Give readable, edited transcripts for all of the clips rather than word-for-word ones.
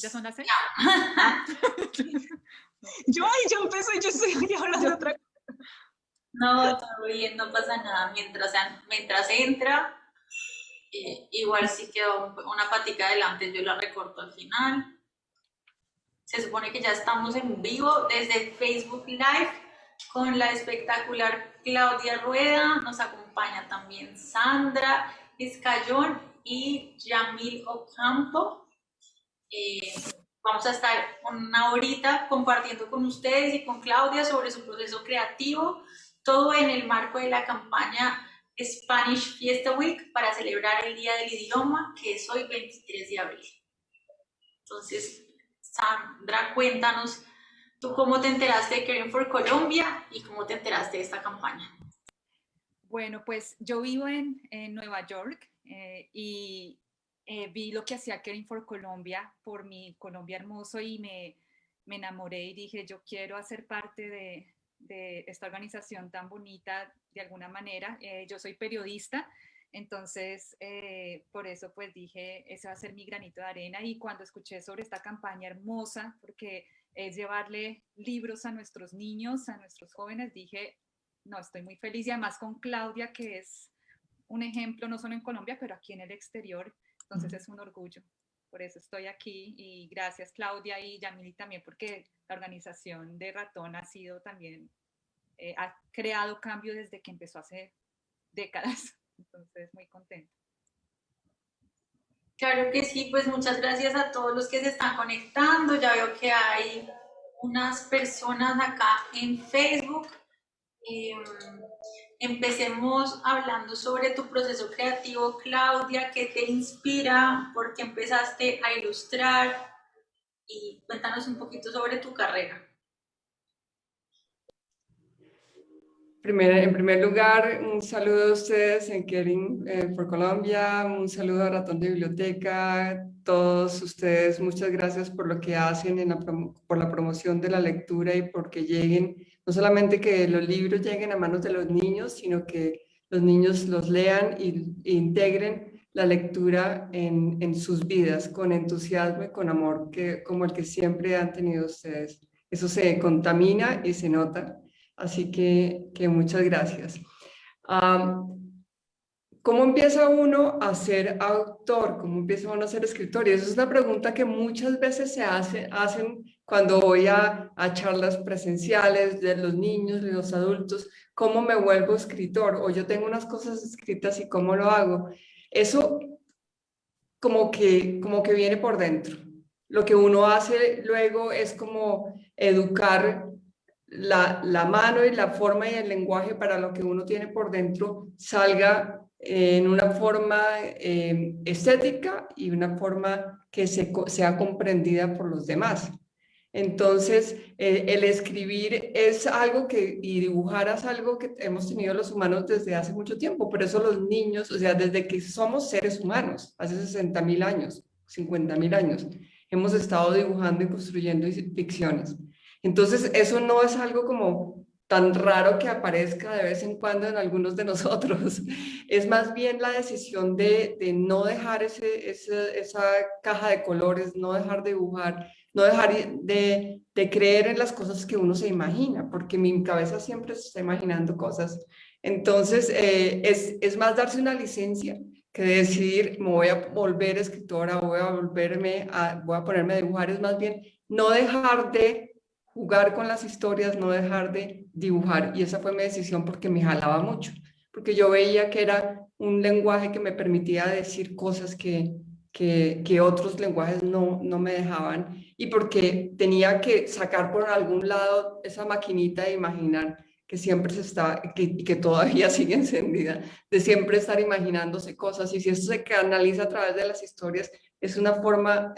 ¿Ya son las 6? Ah. Yo empecé, yo estoy aquí hablando de otra cosa. No, todo bien, no pasa nada. Mientras entra, igual si quedó una patica adelante, yo la recorto al final. Se supone que ya estamos en vivo desde Facebook Live con la espectacular Claudia Rueda. Nos acompaña también Sandra Escayón y Yamil Ocampo. Vamos a estar una horita compartiendo con ustedes y con Claudia sobre su proceso creativo, todo en el marco de la campaña Spanish Fiesta Week para celebrar el Día del Idioma, que es hoy 23 de abril. Entonces, Sandra, cuéntanos tú cómo te enteraste de Caring for Colombia y cómo te enteraste de esta campaña. Bueno, pues yo vivo en Nueva York y vi lo que hacía Caring for Colombia por mi Colombia hermoso y me enamoré y dije, yo quiero hacer parte de esta organización tan bonita de alguna manera. Yo soy periodista, entonces por eso pues dije, ese va a ser mi granito de arena. Y cuando escuché sobre esta campaña hermosa, porque es llevarle libros a nuestros niños, a nuestros jóvenes, dije, no, estoy muy feliz y además con Claudia, que es un ejemplo no solo en Colombia, pero aquí en el exterior, entonces es un orgullo. Por eso estoy aquí y gracias Claudia y Yamili también porque la organización de Ratón ha sido también, ha creado cambio desde que empezó hace décadas, entonces muy contenta. Claro que sí, pues muchas gracias a todos los que se están conectando. Ya veo que hay unas personas acá en Facebook. Empecemos hablando sobre tu proceso creativo, Claudia, qué te inspira, por qué empezaste a ilustrar y cuéntanos un poquito sobre tu carrera. En primer lugar, un saludo a ustedes en Caring for Colombia, un saludo a Ratón de Biblioteca, todos ustedes, muchas gracias por lo que hacen por la promoción de la lectura y porque lleguen, no solamente que los libros lleguen a manos de los niños, sino que los niños los lean e integren la lectura en sus vidas con entusiasmo y con amor, como el que siempre han tenido ustedes. Eso se contamina y se nota. Así que muchas gracias. ¿Cómo empieza uno a ser autor? ¿Cómo empieza uno a ser escritor? Y esa es una pregunta que muchas veces hacen cuando voy a charlas presenciales de los niños, de los adultos. ¿Cómo me vuelvo escritor? O yo tengo unas cosas escritas y ¿cómo lo hago? Eso como que viene por dentro. Lo que uno hace luego es como educar la mano y la forma y el lenguaje para lo que uno tiene por dentro salga en una forma estética y una forma que sea comprendida por los demás. Entonces, el escribir es algo y dibujar es algo que hemos tenido los humanos desde hace mucho tiempo. Por eso los niños, o sea, desde que somos seres humanos, hace 60.000 años, 50.000 años, hemos estado dibujando y construyendo ficciones. Entonces, eso no es algo como tan raro que aparezca de vez en cuando en algunos de nosotros. Es más bien la decisión de no dejar esa caja de colores, no dejar de dibujar, no dejar de creer en las cosas que uno se imagina, porque mi cabeza siempre se está imaginando cosas. Entonces, es más darse una licencia que decidir, me voy a volver escritora, voy a ponerme a dibujar, es más bien no dejar de jugar con las historias, no dejar de dibujar. Y esa fue mi decisión porque me jalaba mucho, porque yo veía que era un lenguaje que me permitía decir cosas que otros lenguajes no me dejaban, y porque tenía que sacar por algún lado esa maquinita de imaginar que siempre que todavía sigue encendida, de siempre estar imaginándose cosas, y si eso se canaliza a través de las historias, es una forma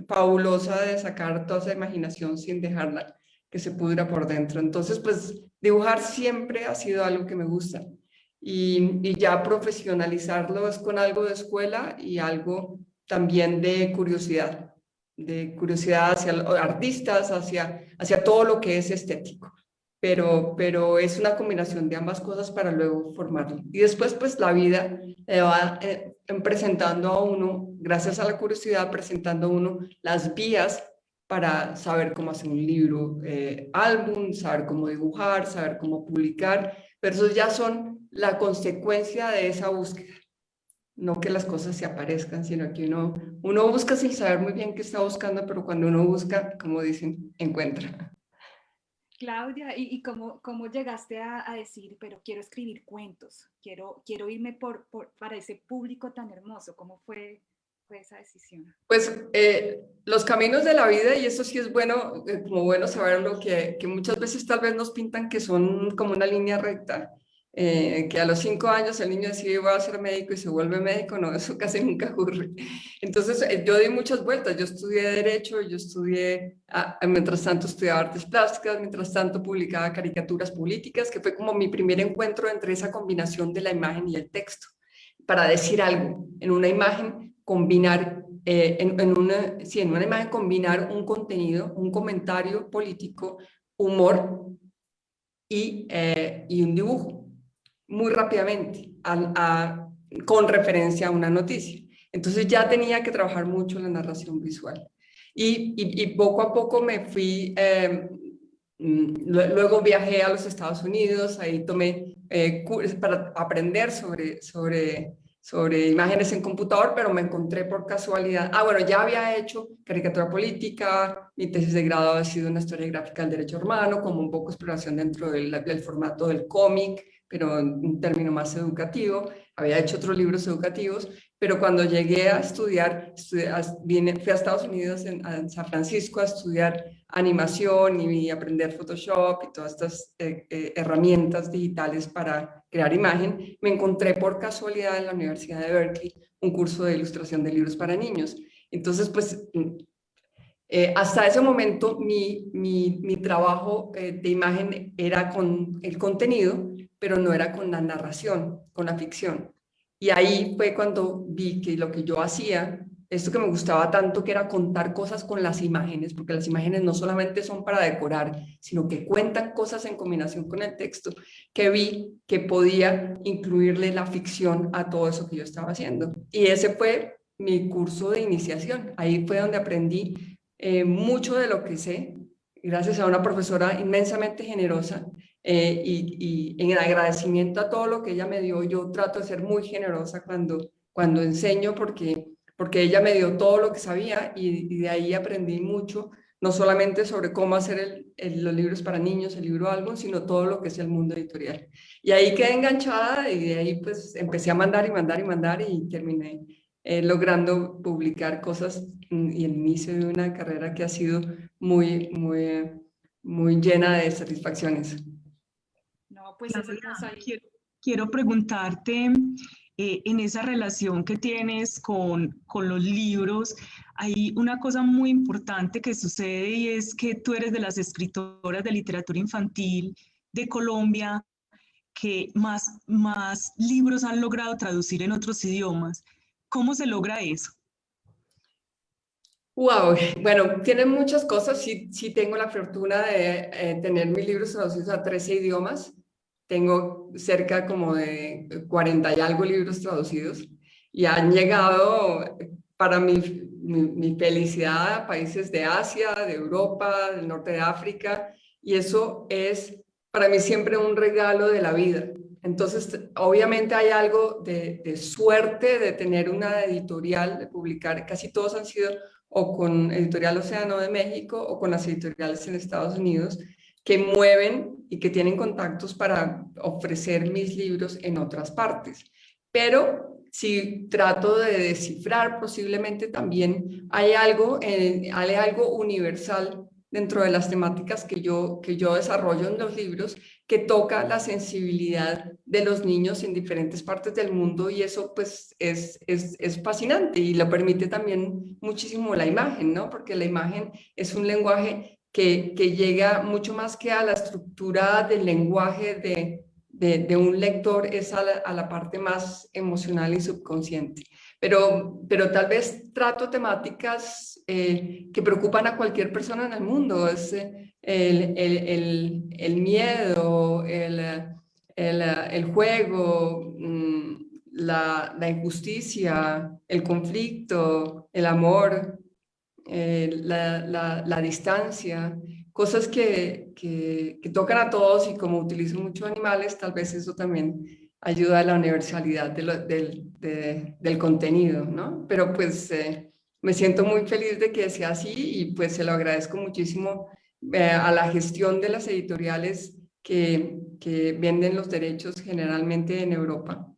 fabulosa de sacar toda esa imaginación sin dejarla que se pudra por dentro. Entonces, pues dibujar siempre ha sido algo que me gusta. Y ya profesionalizarlo es con algo de escuela y algo también de curiosidad hacia artistas, hacia todo lo que es estético. pero es una combinación de ambas cosas para luego formarlo. Y después, pues la vida le va presentando a uno, gracias a la curiosidad, presentando a uno las vías para saber cómo hacer un libro, álbum, saber cómo dibujar, saber cómo publicar, pero esos ya son la consecuencia de esa búsqueda. No que las cosas se aparezcan, sino que uno busca sin saber muy bien qué está buscando, pero cuando uno busca, como dicen, encuentra. Claudia, ¿y cómo llegaste a decir, pero quiero escribir cuentos, quiero irme para ese público tan hermoso? ¿Cómo fue esa decisión? Pues los caminos de la vida, y eso sí es bueno, como bueno saberlo, que muchas veces tal vez nos pintan que son como una línea recta, que a los 5 años el niño decide voy a ser médico y se vuelve médico, no, eso casi nunca ocurre. Entonces yo di muchas vueltas, yo estudié Derecho, yo estudié, mientras tanto estudiaba Artes Plásticas, mientras tanto publicaba caricaturas políticas, que fue como mi primer encuentro entre esa combinación de la imagen y el texto, para decir algo en una imagen, combinar en una imagen combinar un contenido, un comentario político, humor y un dibujo muy rápidamente con referencia a una noticia. Entonces ya tenía que trabajar mucho la narración visual. Y poco a poco me fui, luego viajé a los Estados Unidos, ahí tomé cursos para aprender sobre imágenes en computador, pero me encontré por casualidad. Bueno, ya había hecho caricatura política, mi tesis de grado ha sido una historia gráfica del derecho romano, como un poco exploración dentro del formato del cómic, pero en un término más educativo. Había hecho otros libros educativos, pero cuando llegué a estudiar, fui a Estados Unidos, a San Francisco, a estudiar animación y aprender Photoshop y todas estas herramientas digitales para crear imagen. Me encontré por casualidad en la Universidad de Berkeley un curso de ilustración de libros para niños. Entonces, pues, hasta ese momento mi trabajo de imagen era con el contenido, pero no era con la narración, con la ficción. Y ahí fue cuando vi que lo que yo hacía, esto que me gustaba tanto, que era contar cosas con las imágenes, porque las imágenes no solamente son para decorar, sino que cuentan cosas en combinación con el texto, que vi que podía incluirle la ficción a todo eso que yo estaba haciendo. Y ese fue mi curso de iniciación. Ahí fue donde aprendí mucho de lo que sé, gracias a una profesora inmensamente generosa, y en agradecimiento a todo lo que ella me dio. Yo trato de ser muy generosa cuando enseño, porque ella me dio todo lo que sabía y de ahí aprendí mucho, no solamente sobre cómo hacer los libros para niños, el libro álbum, sino todo lo que es el mundo editorial. Y ahí quedé enganchada y de ahí pues empecé a mandar y mandar y mandar y terminé logrando publicar cosas y el inicio de una carrera que ha sido muy, muy, muy llena de satisfacciones. No, pues es hermosa. Quiero preguntarte, en esa relación que tienes con los libros, hay una cosa muy importante que sucede y es que tú eres de las escritoras de literatura infantil de Colombia que más libros han logrado traducir en otros idiomas. ¿Cómo se logra eso? Wow, bueno, tienen muchas cosas. Sí tengo la fortuna de tener mis libros traducidos a 13 idiomas. Tengo cerca como de 40 y algo libros traducidos y han llegado para mi felicidad a países de Asia, de Europa, del norte de África, y eso es para mí siempre un regalo de la vida. Entonces, obviamente hay algo de suerte de tener una editorial, de publicar, casi todos han sido o con Editorial Océano de México o con las editoriales en Estados Unidos, que mueven y que tienen contactos para ofrecer mis libros en otras partes. Pero si trato de descifrar, posiblemente también hay algo universal dentro de las temáticas que yo desarrollo en los libros, que toca la sensibilidad de los niños en diferentes partes del mundo, y eso pues es fascinante y lo permite también muchísimo la imagen, ¿no? Porque la imagen es un lenguaje que llega mucho más que a la estructura del lenguaje de un lector es a la parte más emocional y subconsciente. Pero tal vez trato temáticas que preocupan a cualquier persona en el mundo. Es el miedo, el juego, la injusticia, el conflicto, el amor, la distancia, cosas que tocan a todos, y como utilizo mucho animales, tal vez eso también ayuda a la universalidad del contenido, ¿no? Pero pues me siento muy feliz de que sea así, y pues se lo agradezco muchísimo a la gestión de las editoriales que venden los derechos generalmente en Europa,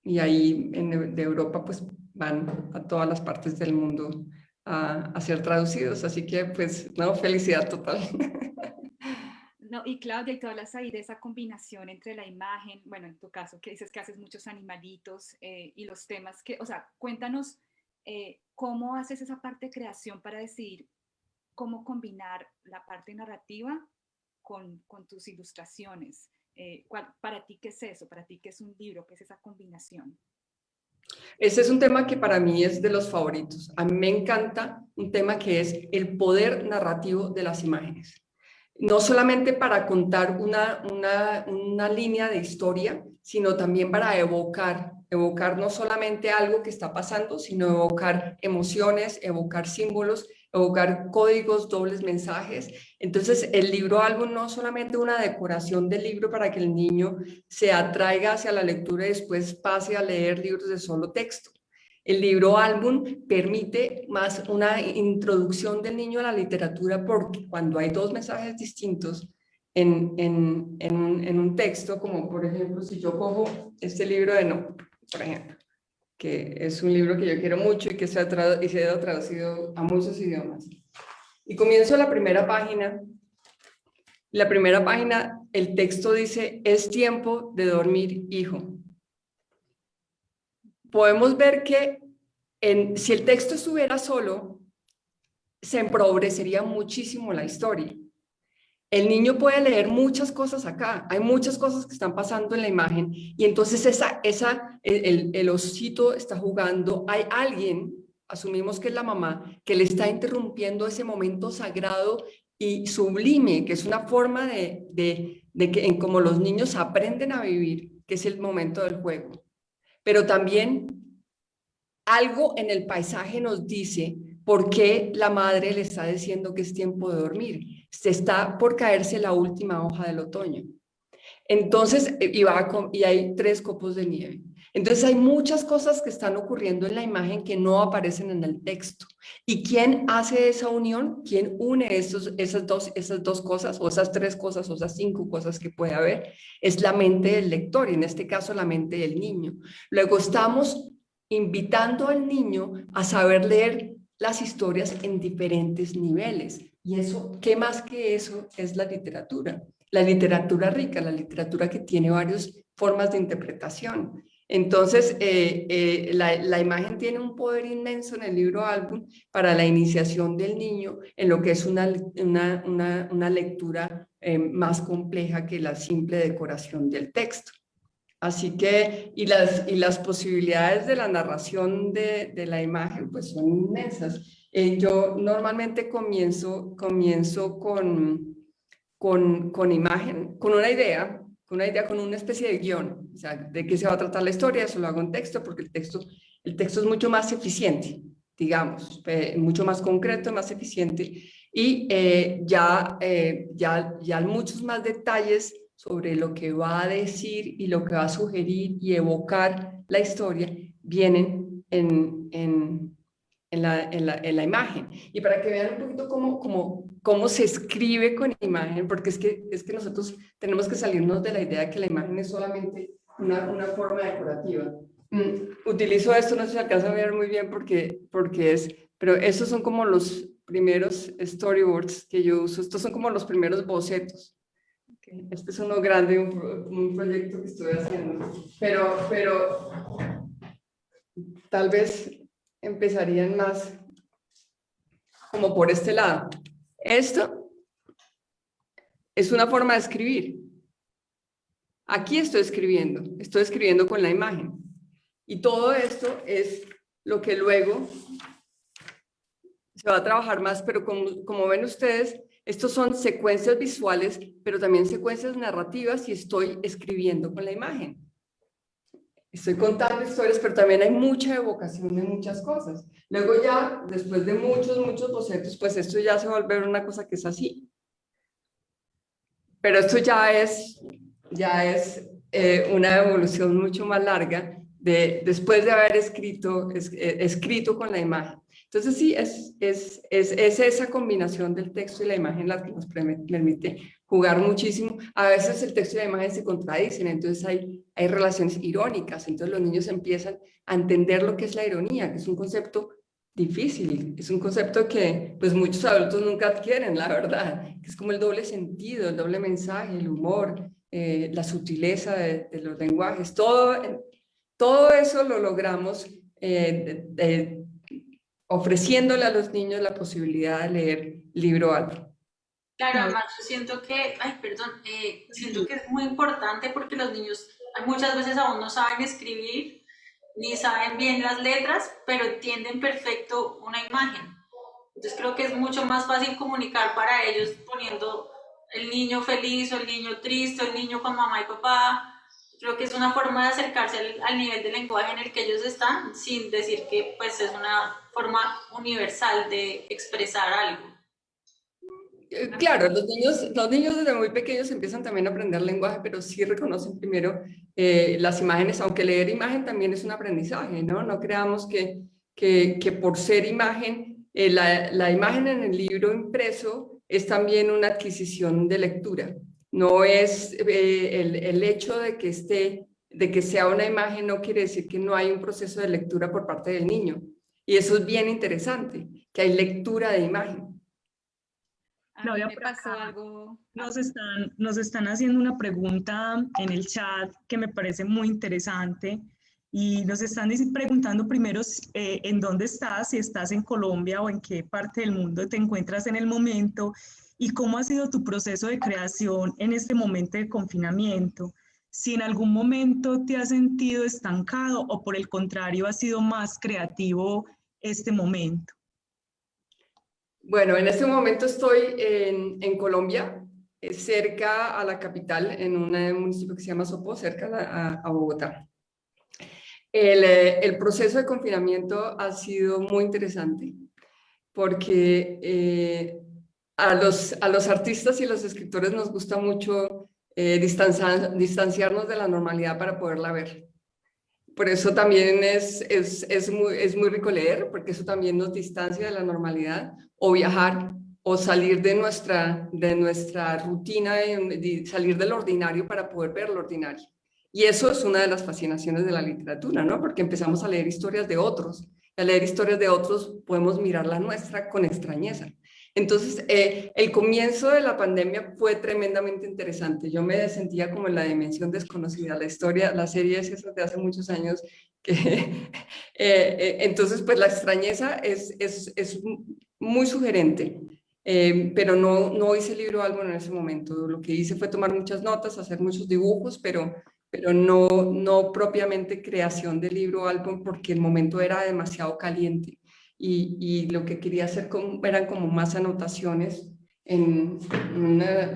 y ahí de Europa pues van a todas las partes del mundo a ser traducidos, así que pues no, felicidad total. No, y Claudia, y tú hablas ahí de esa combinación entre la imagen, bueno, en tu caso, que dices que haces muchos animalitos y los temas que, o sea, cuéntanos cómo haces esa parte de creación para decidir cómo combinar la parte narrativa con tus ilustraciones. ¿Para ti qué es eso? ¿Para ti qué es un libro? ¿Qué es esa combinación? Ese es un tema que para mí es de los favoritos. A mí me encanta un tema que es el poder narrativo de las imágenes. No solamente para contar una línea de historia, sino también para evocar no solamente algo que está pasando, sino evocar emociones, evocar símbolos, evocar códigos, dobles mensajes. Entonces, el libro álbum no es solamente una decoración del libro para que el niño se atraiga hacia la lectura y después pase a leer libros de solo texto. El libro álbum permite más una introducción del niño a la literatura, porque cuando hay dos mensajes distintos en un texto, como por ejemplo si yo cojo este libro de No, por ejemplo, que es un libro que yo quiero mucho y que se ha traducido a muchos idiomas, y comienzo la primera página. La primera página, el texto dice: es tiempo de dormir, hijo. Podemos ver que si el texto estuviera solo, se empobrecería muchísimo la historia. El niño puede leer muchas cosas acá, hay muchas cosas que están pasando en la imagen, y entonces el osito está jugando, hay alguien, asumimos que es la mamá, que le está interrumpiendo ese momento sagrado y sublime, que es una forma de que en cómo los niños aprenden a vivir, que es el momento del juego. Pero también algo en el paisaje nos dice por qué la madre le está diciendo que es tiempo de dormir. Se está por caerse la última hoja del otoño. Entonces, y hay 3 copos de nieve. Entonces, hay muchas cosas que están ocurriendo en la imagen que no aparecen en el texto. ¿Y quién hace esa unión? ¿Quién une esas dos cosas, o esas 3 cosas, o esas 5 cosas que puede haber? Es la mente del lector, y en este caso la mente del niño. Luego estamos invitando al niño a saber leer las historias en diferentes niveles. Y eso, ¿qué más que eso es la literatura? La literatura rica, la literatura que tiene varias formas de interpretación. Entonces, la imagen tiene un poder inmenso en el libro álbum para la iniciación del niño en lo que es una lectura más compleja que la simple decoración del texto. Así que, y las posibilidades de la narración de la imagen pues son inmensas. Yo normalmente comienzo con imagen, con una idea, con una especie de guión, o sea, de qué se va a tratar la historia. Eso lo hago en texto, porque el texto es mucho más eficiente, digamos, mucho más concreto, más eficiente, y ya muchos más detalles sobre lo que va a decir y lo que va a sugerir y evocar la historia vienen en la imagen. Y para que vean un poquito cómo se escribe con imagen, porque es que nosotros tenemos que salirnos de la idea de que la imagen es solamente una forma decorativa. Utilizo esto, no sé si alcanza a ver muy bien porque pero estos son como los primeros storyboards que yo uso. Estos son como los primeros bocetos. Este es uno grande, un proyecto que estoy haciendo, pero tal vez empezarían más como por este lado. Esto es una forma de escribir. Aquí estoy escribiendo con la imagen. Y todo esto es lo que luego se va a trabajar más, pero como ven ustedes, estos son secuencias visuales, pero también secuencias narrativas y estoy escribiendo con la imagen. Estoy contando historias, pero también hay mucha evocación de muchas cosas. Luego ya, después de muchos bocetos, pues esto ya se va a volver una cosa que es así. Pero esto ya es una evolución mucho más larga después de haber escrito con la imagen. Entonces sí, es esa combinación del texto y la imagen la que nos permite jugar muchísimo. A veces el texto y la imagen se contradicen, entonces hay relaciones irónicas, entonces los niños empiezan a entender lo que es la ironía, que es un concepto difícil, es un concepto que pues muchos adultos nunca adquieren, la verdad, que es como el doble sentido, el doble mensaje, el humor, la sutileza de los lenguajes, todo eso lo logramos ofreciéndole a los niños la posibilidad de leer libro alto. Claro, además yo siento que, siento que es muy importante porque los niños muchas veces aún no saben escribir ni saben bien las letras, pero entienden perfecto una imagen. Entonces creo que es mucho más fácil comunicar para ellos poniendo el niño feliz o el niño triste o el niño con mamá y papá. Creo que es una forma de acercarse al nivel de lenguaje en el que ellos están, sin decir que pues es una forma universal de expresar algo. Claro, los niños desde muy pequeños empiezan también a aprender lenguaje, pero sí reconocen primero las imágenes, aunque leer imagen también es un aprendizaje, ¿no? No creamos que por ser imagen, la imagen en el libro impreso es también una adquisición de lectura. No es el hecho de que sea una imagen no quiere decir que no hay un proceso de lectura por parte del niño. Y eso es bien interesante, que hay lectura de imagen. Claudia, me pasó algo. Nos están haciendo una pregunta en el chat que me parece muy interesante y nos están preguntando primero en dónde estás, si estás en Colombia o en qué parte del mundo te encuentras en el momento y cómo ha sido tu proceso de creación en este momento de confinamiento. Si en algún momento te has sentido estancado o por el contrario has sido más creativo este momento. Bueno, en este momento estoy en Colombia, cerca a la capital, en un municipio que se llama Sopó, cerca a Bogotá. El proceso de confinamiento ha sido muy interesante porque a los artistas y los escritores nos gusta mucho distanciarnos de la normalidad para poderla ver. Por eso también es muy rico leer, porque eso también nos distancia de la normalidad, o viajar, o salir de nuestra rutina, salir del ordinario para poder ver lo ordinario. Y eso es una de las fascinaciones de la literatura, ¿no? Porque empezamos a leer historias de otros. Y al leer historias de otros podemos mirar la nuestra con extrañeza. Entonces, el comienzo de la pandemia fue tremendamente interesante. Yo me sentía como en la dimensión desconocida. La serie es esa de hace muchos años. Entonces, pues la extrañeza es muy sugerente. Pero no hice libro álbum en ese momento. Lo que hice fue tomar muchas notas, hacer muchos dibujos, pero no propiamente creación de libro álbum porque el momento era demasiado caliente. Y lo que quería hacer eran como más anotaciones en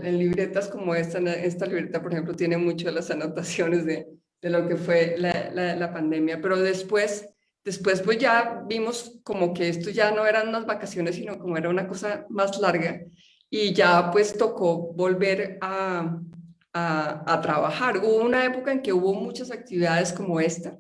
libretas como esta. Esta libreta, por ejemplo, tiene mucho de las anotaciones de lo que fue la pandemia, pero después pues ya vimos como que esto ya no eran unas vacaciones, sino como era una cosa más larga y ya pues tocó volver a trabajar. Hubo una época en que hubo muchas actividades como esta,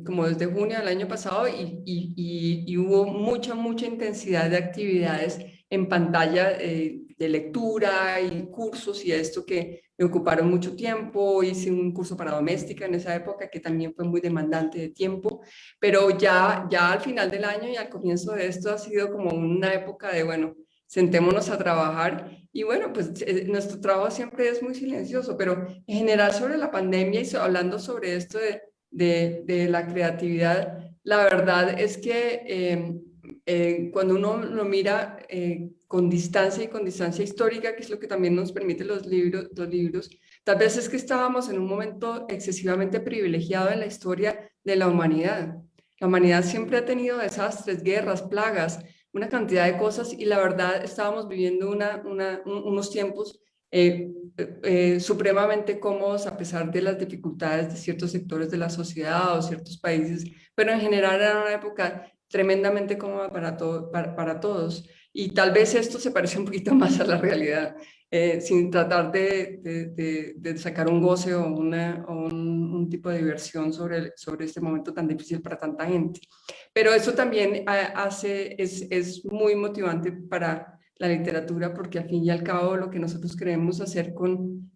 como desde junio del año pasado y hubo mucha intensidad de actividades en pantalla de lectura y cursos y esto que me ocuparon mucho tiempo. Hice un curso para doméstica en esa época que también fue muy demandante de tiempo, pero ya al final del año y al comienzo de esto ha sido como una época de, bueno, sentémonos a trabajar y bueno, pues nuestro trabajo siempre es muy silencioso, pero en general sobre la pandemia y hablando sobre esto de la creatividad, la verdad es que cuando uno lo mira con distancia y con distancia histórica, que es lo que también nos permite los libros, Tal vez es que estábamos en un momento excesivamente privilegiado en la historia de la humanidad. La humanidad siempre ha tenido desastres, guerras, plagas, una cantidad de cosas y la verdad estábamos viviendo unos tiempos supremamente cómodos a pesar de las dificultades de ciertos sectores de la sociedad o ciertos países, pero en general era una época tremendamente cómoda para todos. Y tal vez esto se parece un poquito más a la realidad, sin tratar de sacar un goce o un tipo de diversión sobre este momento tan difícil para tanta gente. Pero eso también es muy motivante para la literatura, porque al fin y al cabo lo que nosotros queremos hacer con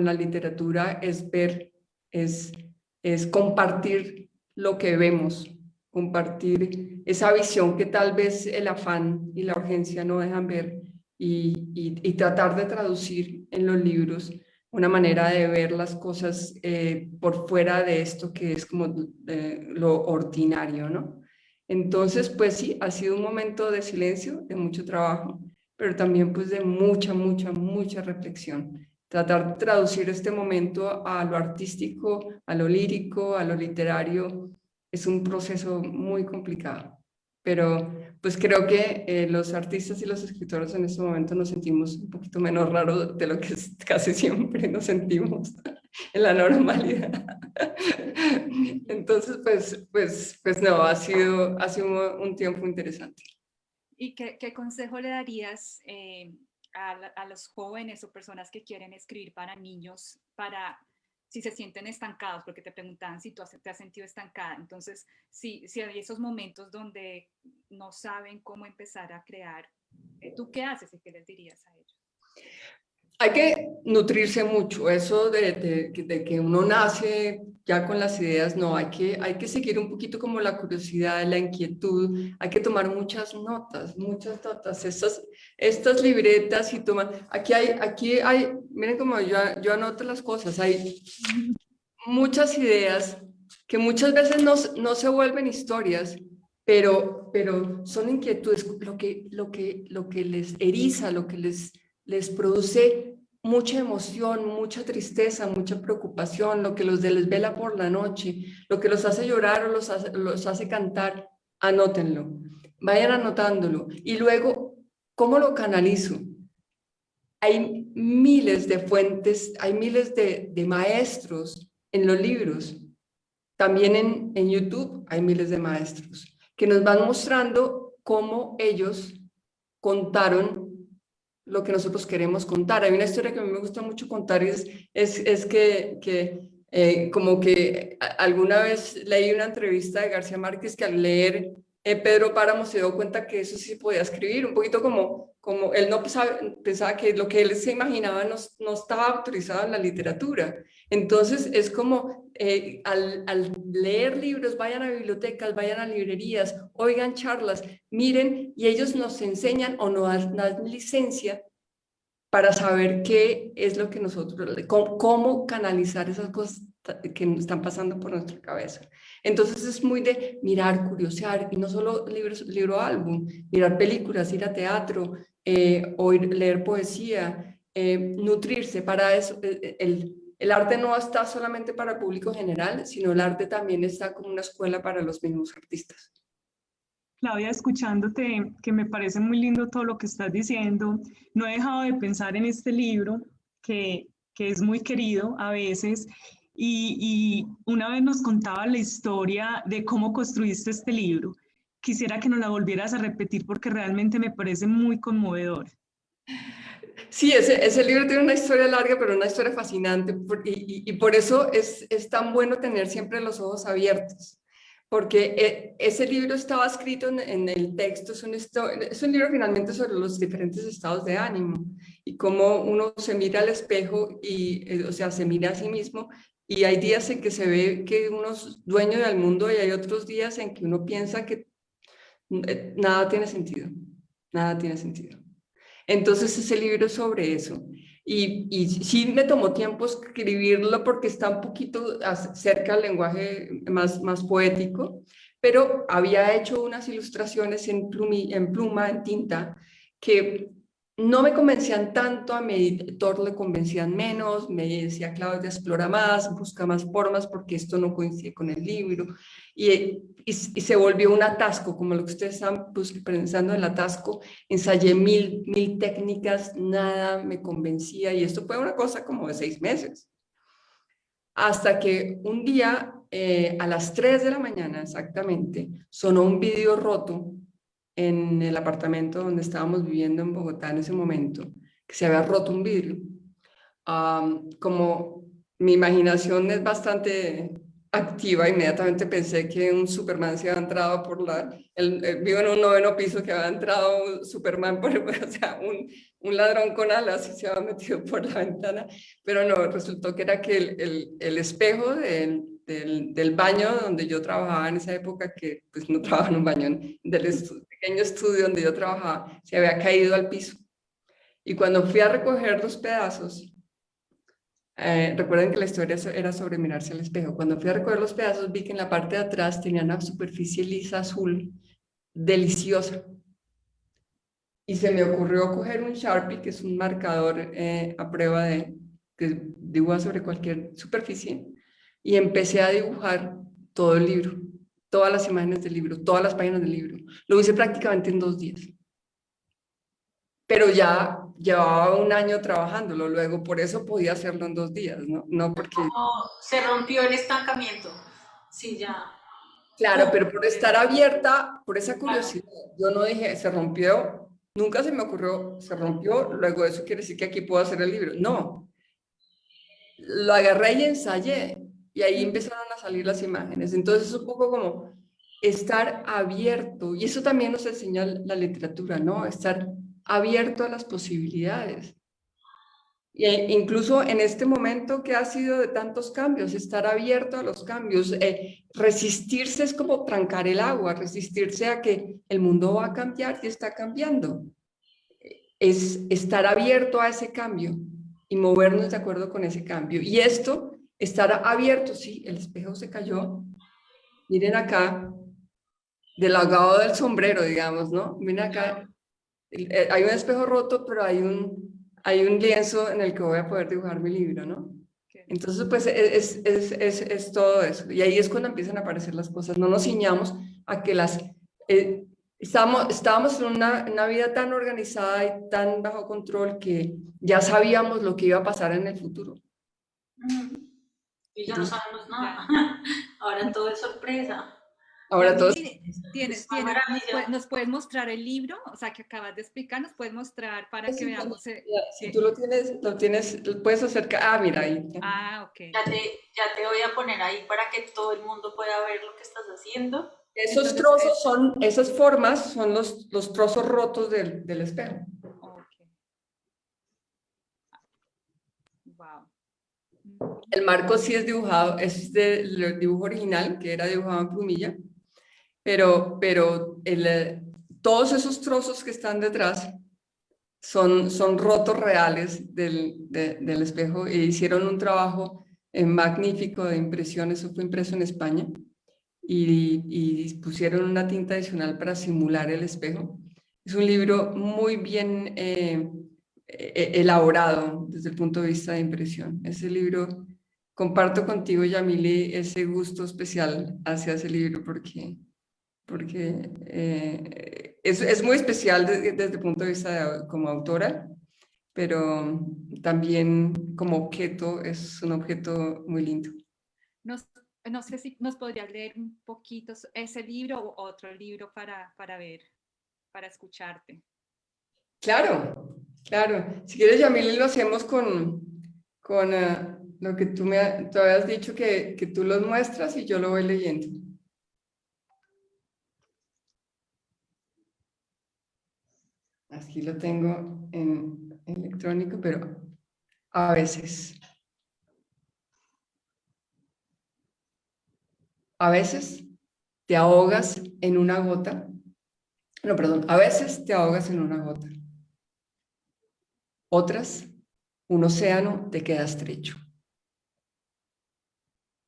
la literatura es ver, es compartir lo que vemos, compartir esa visión que tal vez el afán y la urgencia no dejan ver y tratar de traducir en los libros una manera de ver las cosas por fuera de esto que es como lo ordinario, ¿no? Entonces, pues sí, ha sido un momento de silencio, de mucho trabajo, pero también pues de mucha reflexión. Tratar de traducir este momento a lo artístico, a lo lírico, a lo literario, es un proceso muy complicado. Pero pues creo que los artistas y los escritores en este momento nos sentimos un poquito menos raros de lo que casi siempre nos sentimos en la normalidad. Entonces, pues no, ha sido un tiempo interesante. ¿Y qué consejo le darías a los jóvenes o personas que quieren escribir para niños, para si se sienten estancados? Porque te preguntaban si tú te has sentido estancada. Entonces, si hay esos momentos donde no saben cómo empezar a crear, ¿tú qué haces y qué les dirías a ellos? Hay que nutrirse mucho, eso de que uno nace ya con las ideas, no, hay que seguir un poquito como la curiosidad, la inquietud, hay que tomar muchas notas, estas libretas y toman, aquí hay, miren como yo anoto las cosas, hay muchas ideas que muchas veces no se vuelven historias, pero son inquietudes, lo que les eriza, lo que les produce mucha emoción, mucha tristeza, mucha preocupación, lo que los desvela por la noche, lo que los hace llorar o los hace cantar, anótenlo, vayan anotándolo. Y luego, ¿cómo lo canalizo? Hay miles de fuentes, hay miles de maestros en los libros. También en YouTube hay miles de maestros que nos van mostrando cómo ellos contaron lo que nosotros queremos contar. Hay una historia que a mí me gusta mucho contar, es que como que alguna vez leí una entrevista de García Márquez que al leer Pedro Páramo se dio cuenta que eso sí podía escribir, un poquito como él no pensaba que lo que él se imaginaba no estaba autorizado en la literatura. Entonces es como al leer libros, vayan a bibliotecas, vayan a librerías, oigan charlas, miren, y ellos nos enseñan o nos dan licencia para saber qué es lo que nosotros, cómo canalizar esas cosas que nos están pasando por nuestra cabeza. Entonces es muy de mirar, curiosear, y no solo libro álbum, mirar películas, ir a teatro, leer poesía, nutrirse. Para eso, el arte no está solamente para el público general, sino el arte también está como una escuela para los mismos artistas. Claudia, escuchándote, que me parece muy lindo todo lo que estás diciendo, no he dejado de pensar en este libro que es muy querido a veces, y una vez nos contaba la historia de cómo construiste este libro. Quisiera que nos la volvieras a repetir porque realmente me parece muy conmovedor. Sí, ese libro tiene una historia larga, pero una historia fascinante, y por eso es tan bueno tener siempre los ojos abiertos, porque ese libro estaba escrito en el texto, es un libro finalmente sobre los diferentes estados de ánimo, y cómo uno se mira al espejo, o sea, se mira a sí mismo, y hay días en que se ve que uno es dueño del mundo, y hay otros días en que uno piensa que nada tiene sentido, nada tiene sentido. Entonces ese libro es sobre eso. Y sí me tomó tiempo escribirlo porque está un poquito cerca del lenguaje más poético, pero había hecho unas ilustraciones en pluma, en tinta, que no me convencían tanto, a mi editor le convencían menos, me decía, Claudia, explora más, busca más formas porque esto no coincide con el libro. Y se volvió un atasco, como lo que ustedes están pensando en el atasco. Ensayé mil técnicas, nada me convencía y esto fue una cosa como de 6 meses. Hasta que un día, a las 3 de la mañana exactamente, sonó un vidrio roto en el apartamento donde estábamos viviendo en Bogotá en ese momento, que se había roto un vidrio. Como mi imaginación es bastante activa, inmediatamente pensé que un Superman se había entrado por vivo en un 9º piso, que había entrado Superman, o sea, un ladrón con alas y se había metido por la ventana, pero no, resultó que era que el espejo del baño donde yo trabajaba en esa época, que pues no trabajaba en un baño, pequeño estudio donde yo trabajaba, se había caído al piso. Y cuando fui a recoger los pedazos, recuerden que la historia era sobre mirarse al espejo. Cuando fui a recoger los pedazos, vi que en la parte de atrás tenía una superficie lisa azul, deliciosa. Y se me ocurrió coger un Sharpie, que es un marcador a prueba que dibuja sobre cualquier superficie, y empecé a dibujar todo el libro, todas las imágenes del libro, todas las páginas del libro. Lo hice prácticamente en 2 días. Pero ya llevaba un año trabajándolo, luego por eso podía hacerlo en 2 días, ¿no? No porque... Como se rompió el estancamiento. Sí, ya. Claro, pero por estar abierta, por esa curiosidad, yo no dije, se rompió, nunca se me ocurrió, se rompió, luego eso quiere decir que aquí puedo hacer el libro. No, lo agarré y ensayé, y ahí empezaron a salir las imágenes. Entonces es un poco como estar abierto, y eso también nos enseña la literatura, ¿no? Estar abierto a las posibilidades. Incluso en este momento que ha sido de tantos cambios, estar abierto a los cambios, resistirse es como trancar el agua, resistirse a que el mundo va a cambiar y está cambiando. Es estar abierto a ese cambio y movernos de acuerdo con ese cambio. Y esto, estar abierto, sí, el espejo se cayó. Miren acá, del lado del sombrero, digamos, ¿no? Miren acá, hay un espejo roto, pero hay un lienzo en el que voy a poder dibujar mi libro, ¿no? Entonces, pues es todo eso. Y ahí es cuando empiezan a aparecer las cosas. No nos ciñamos a que estábamos en una vida tan organizada y tan bajo control que ya sabíamos lo que iba a pasar en el futuro. Y ya no sabemos nada. Ahora todo es sorpresa. Ahora todo ¿Nos puedes mostrar el libro? O sea, que acabas de explicar, ¿nos puedes mostrar para que veamos? Si tú lo tienes, puedes acercar. Ah, mira ahí. Ah, ok. Ya te voy a poner ahí para que todo el mundo pueda ver lo que estás haciendo. Esos trozos esas formas son los trozos rotos del espejo. Okay. Wow. El marco sí es dibujado, es del dibujo original, que era dibujado en plumilla, pero todos esos trozos que están detrás son rotos reales del espejo, e hicieron un trabajo magnífico de impresión. Eso fue impreso en España, y pusieron una tinta adicional para simular el espejo. Es un libro muy bien elaborado desde el punto de vista de impresión. Ese libro, comparto contigo, Yamile, ese gusto especial hacia ese libro porque es muy especial desde el punto de vista como autora, pero también como objeto es un objeto muy lindo. No sé si nos podrías leer un poquito ese libro o otro libro para ver, para escucharte. Claro, claro. Si quieres, Yamile, lo hacemos con lo que tú habías dicho, que tú los muestras y yo lo voy leyendo. Aquí lo tengo en electrónico, pero a veces te ahogas en una gota. No, perdón, a veces te ahogas en una gota. Otras, un océano te queda estrecho.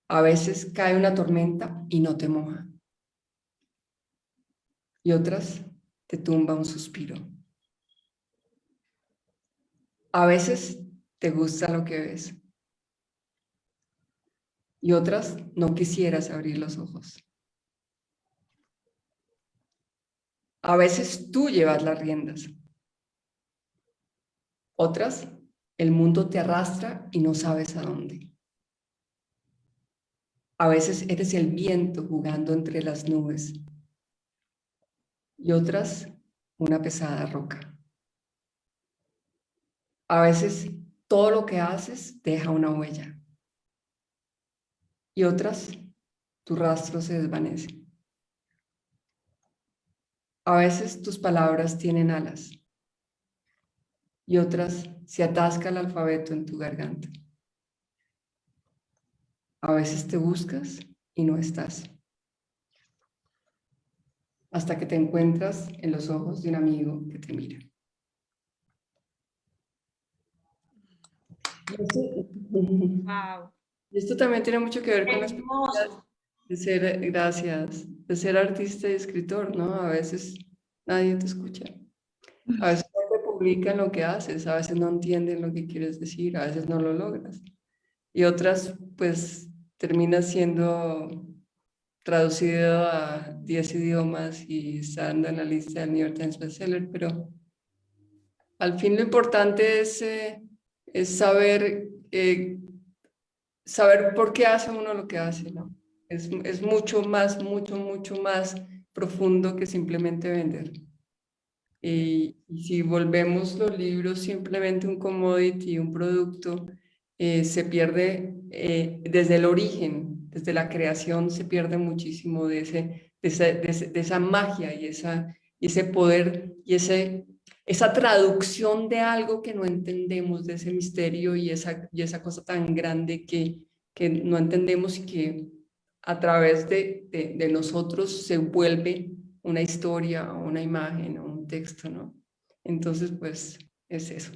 A veces cae una tormenta y no te moja. Y otras, te tumba un suspiro. A veces te gusta lo que ves y otras no quisieras abrir los ojos. A veces tú llevas las riendas. Otras, el mundo te arrastra y no sabes a dónde. A veces eres el viento jugando entre las nubes y otras, una pesada roca. A veces todo lo que haces deja una huella y otras, tu rastro se desvanece. A veces tus palabras tienen alas y otras se atasca el alfabeto en tu garganta. A veces te buscas y no estás, hasta que te encuentras en los ojos de un amigo que te mira. Wow. Y esto también tiene mucho que ver con las Hermoso. de ser, gracias, de ser artista y escritor, ¿no? A veces nadie te escucha. A veces no te publican lo que haces, a veces no entienden lo que quieres decir, a veces no lo logras. Y otras, pues, termina siendo traducido a 10 idiomas y estando en la lista del New York Times Bestseller, pero al fin lo importante es saber por qué hace uno lo que hace, ¿no? Es mucho más profundo que simplemente vender. Y si volvemos los libros simplemente un commodity, un producto, se pierde desde el origen, desde la creación, se pierde muchísimo de esa magia y ese poder y esa traducción de algo que no entendemos, de ese misterio y esa cosa tan grande que no entendemos y que a través de nosotros se vuelve una historia o una imagen o un texto, ¿no? Entonces, pues, es eso.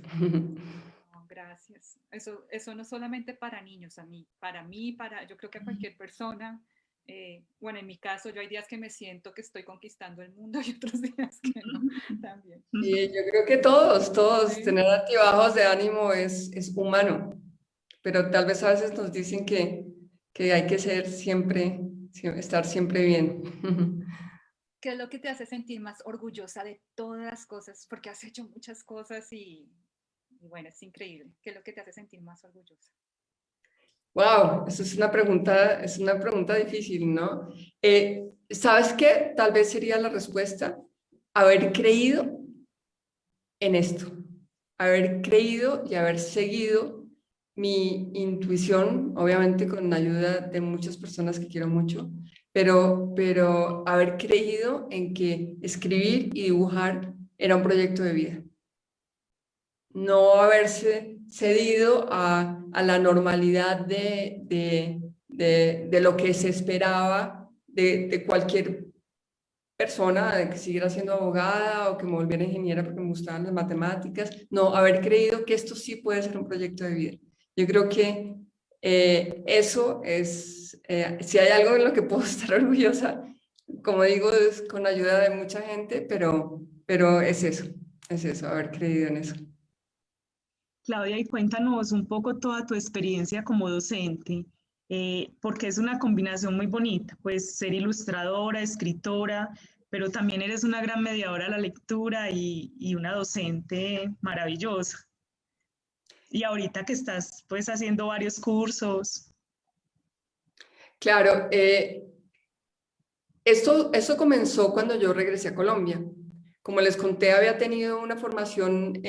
No, gracias. Eso no solamente para niños, para mí, yo creo que a cualquier persona. Bueno, en mi caso, yo hay días que me siento que estoy conquistando el mundo y otros días que no, también. Y yo creo que todos, Sí. tener altibajos de ánimo es humano, pero tal vez a veces nos dicen que hay que ser siempre, estar siempre bien. ¿Qué es lo que te hace sentir más orgullosa de todas las cosas? Porque has hecho muchas cosas y bueno, es increíble. ¿Qué es lo que te hace sentir más orgullosa? Wow, eso es una pregunta difícil, ¿no? ¿Sabes qué? Tal vez sería la respuesta, haber creído en esto, haber creído y haber seguido mi intuición, obviamente con la ayuda de muchas personas que quiero mucho, pero haber creído en que escribir y dibujar era un proyecto de vida. No haberse cedido a la normalidad de lo que se esperaba de cualquier persona, de que siguiera siendo abogada o que me volviera ingeniera porque me gustaban las matemáticas. No, haber creído que esto sí puede ser un proyecto de vida. Yo creo que eso es, si hay algo en lo que puedo estar orgullosa, como digo, es con ayuda de mucha gente, pero es eso, haber creído en eso. Claudia, y cuéntanos un poco toda tu experiencia como docente, porque es una combinación muy bonita, pues ser ilustradora, escritora, pero también eres una gran mediadora de la lectura y una docente maravillosa. Y ahorita que estás pues haciendo varios cursos. Claro, esto comenzó cuando yo regresé a Colombia. Como les conté, había tenido una formación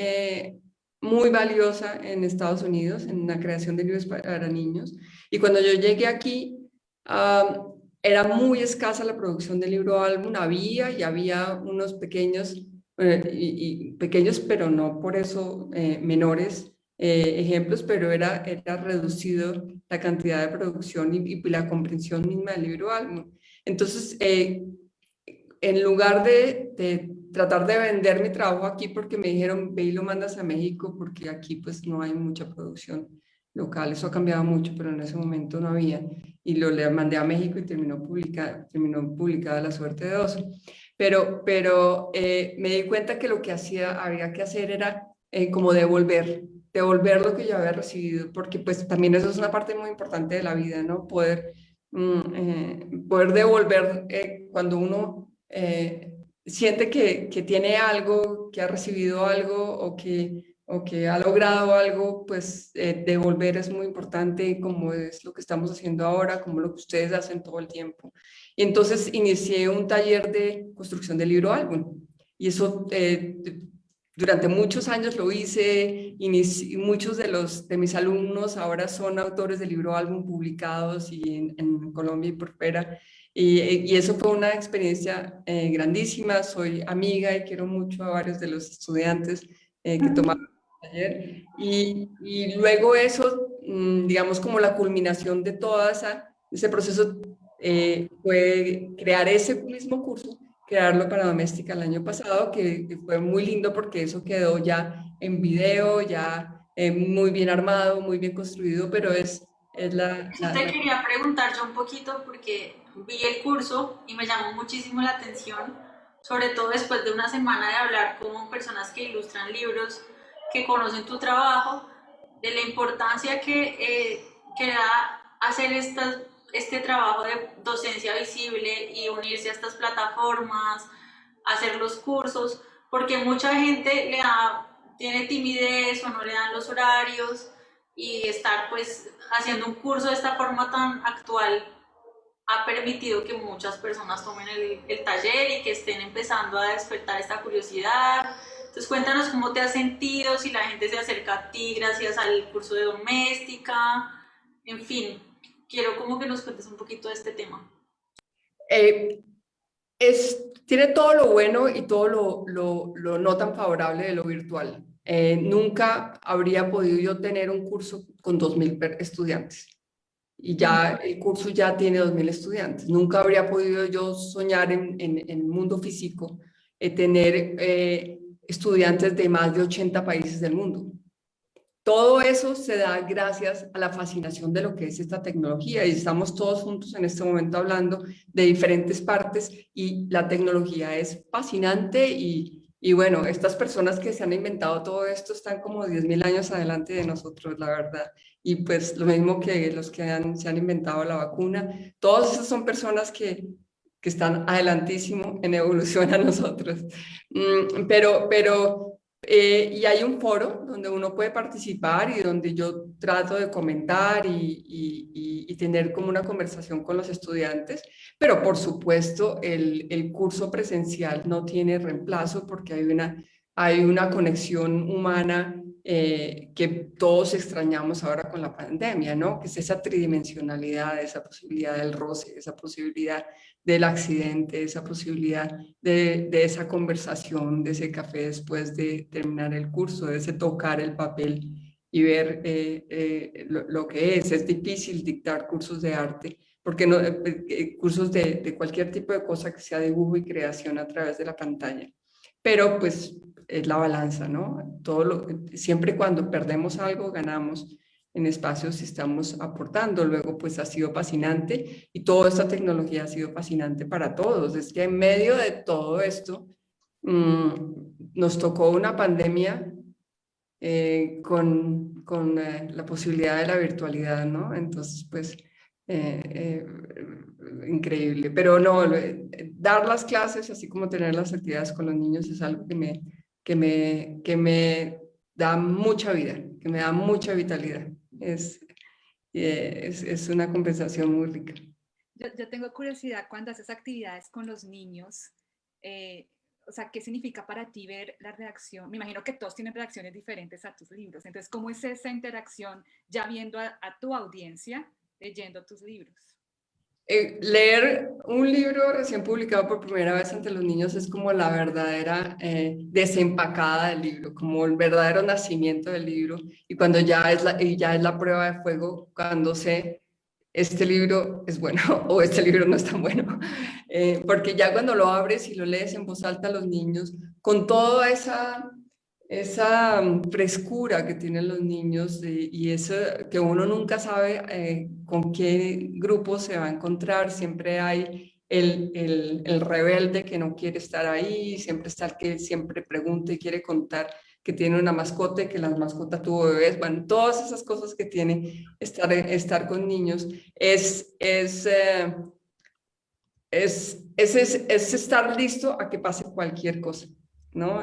muy valiosa en Estados Unidos, en la creación de libros para niños. Y cuando yo llegué aquí, era muy escasa la producción de libro álbum. Había unos pequeños, pequeños, pero no por eso menores ejemplos, pero era reducido la cantidad de producción y la comprensión misma del libro álbum. Entonces, en lugar de tratar de vender mi trabajo aquí porque me dijeron, ve y lo mandas a México porque aquí pues no hay mucha producción local, eso ha cambiado mucho, pero en ese momento no había, y le mandé a México y terminó publicada La suerte de oso. Pero me di cuenta que lo que había que hacer era como devolver lo que yo había recibido, porque pues también eso es una parte muy importante de la vida, ¿no? Poder devolver cuando uno siente que tiene algo, que ha recibido algo o que ha logrado algo, pues devolver es muy importante, como es lo que estamos haciendo ahora, como lo que ustedes hacen todo el tiempo. Y entonces inicié un taller de construcción de libro álbum. Y eso durante muchos años lo hice, y muchos de mis alumnos ahora son autores de libro álbum publicados y en Colombia y por fuera. Y eso fue una experiencia grandísima. Soy amiga y quiero mucho a varios de los estudiantes que tomaron el taller. Y luego eso, digamos como la culminación de todo ese proceso, fue crear ese mismo curso, crearlo para Doméstica el año pasado, que fue muy lindo porque eso quedó ya en video, ya muy bien armado, muy bien construido, pero es Eso te quería preguntar yo un poquito porque vi el curso y me llamó muchísimo la atención, sobre todo después de una semana de hablar con personas que ilustran libros, que conocen tu trabajo, de la importancia que da hacer este trabajo de docencia visible y unirse a estas plataformas, hacer los cursos, porque mucha gente tiene timidez o no le dan los horarios y estar pues haciendo un curso de esta forma tan actual ha permitido que muchas personas tomen el taller y que estén empezando a despertar esta curiosidad. Entonces cuéntanos cómo te has sentido, si la gente se acerca a ti gracias al curso de doméstica, en fin, quiero como que nos cuentes un poquito de este tema. Eh, Tiene todo lo bueno y todo lo no tan favorable de lo virtual. Nunca habría podido yo tener un curso con 2000 estudiantes y ya el curso ya tiene 2000 estudiantes. Nunca habría podido yo soñar en el mundo físico tener estudiantes de más de 80 países del mundo. Todo eso se da gracias a la fascinación de lo que es esta tecnología y estamos todos juntos en este momento hablando de diferentes partes y la tecnología es fascinante y bueno, estas personas que se han inventado todo esto están como 10.000 años adelante de nosotros, la verdad. Y pues lo mismo que los que se han inventado la vacuna, todas esas son personas que están adelantísimo en evolución a nosotros. Y hay un foro donde uno puede participar y donde yo trato de comentar y tener como una conversación con los estudiantes, pero por supuesto el curso presencial no tiene reemplazo porque hay una conexión humana que todos extrañamos ahora con la pandemia, ¿no? Que es esa tridimensionalidad, esa posibilidad del roce, esa posibilidad del accidente, esa posibilidad de esa conversación, de ese café después de terminar el curso, de ese tocar el papel y ver lo que es. Es difícil dictar cursos de arte, porque no, cursos de cualquier tipo de cosa que sea dibujo y creación a través de la pantalla. Pero pues es la balanza, ¿no? Siempre cuando perdemos algo, ganamos en espacios y estamos aportando. Luego, pues ha sido fascinante y toda esta tecnología ha sido fascinante para todos. Es que en medio de todo esto nos tocó una pandemia con la posibilidad de la virtualidad, ¿no? Entonces, pues, increíble. Pero no, dar las clases, así como tener las actividades con los niños, es algo que me da mucha vida, que me da mucha vitalidad. Es una conversación muy rica. Yo tengo curiosidad cuando haces actividades con los niños, o sea, ¿qué significa para ti ver la reacción? Me imagino que todos tienen reacciones diferentes a tus libros. Entonces, ¿cómo es esa interacción ya viendo a tu audiencia leyendo tus libros? Leer un libro recién publicado por primera vez ante los niños es como la verdadera desempacada del libro, como el verdadero nacimiento del libro. Y cuando ya es la prueba de fuego, cuando sé este libro es bueno o este libro no es tan bueno. Porque ya cuando lo abres y lo lees en voz alta a los niños, con toda esa frescura que tienen los niños y eso que uno nunca sabe con qué grupo se va a encontrar, siempre hay el rebelde que no quiere estar ahí, siempre está el que siempre pregunta y quiere contar que tiene una mascota y que la mascota tuvo bebés. Bueno, todas esas cosas que tiene estar con niños es estar listo a que pase cualquier cosa, ¿no?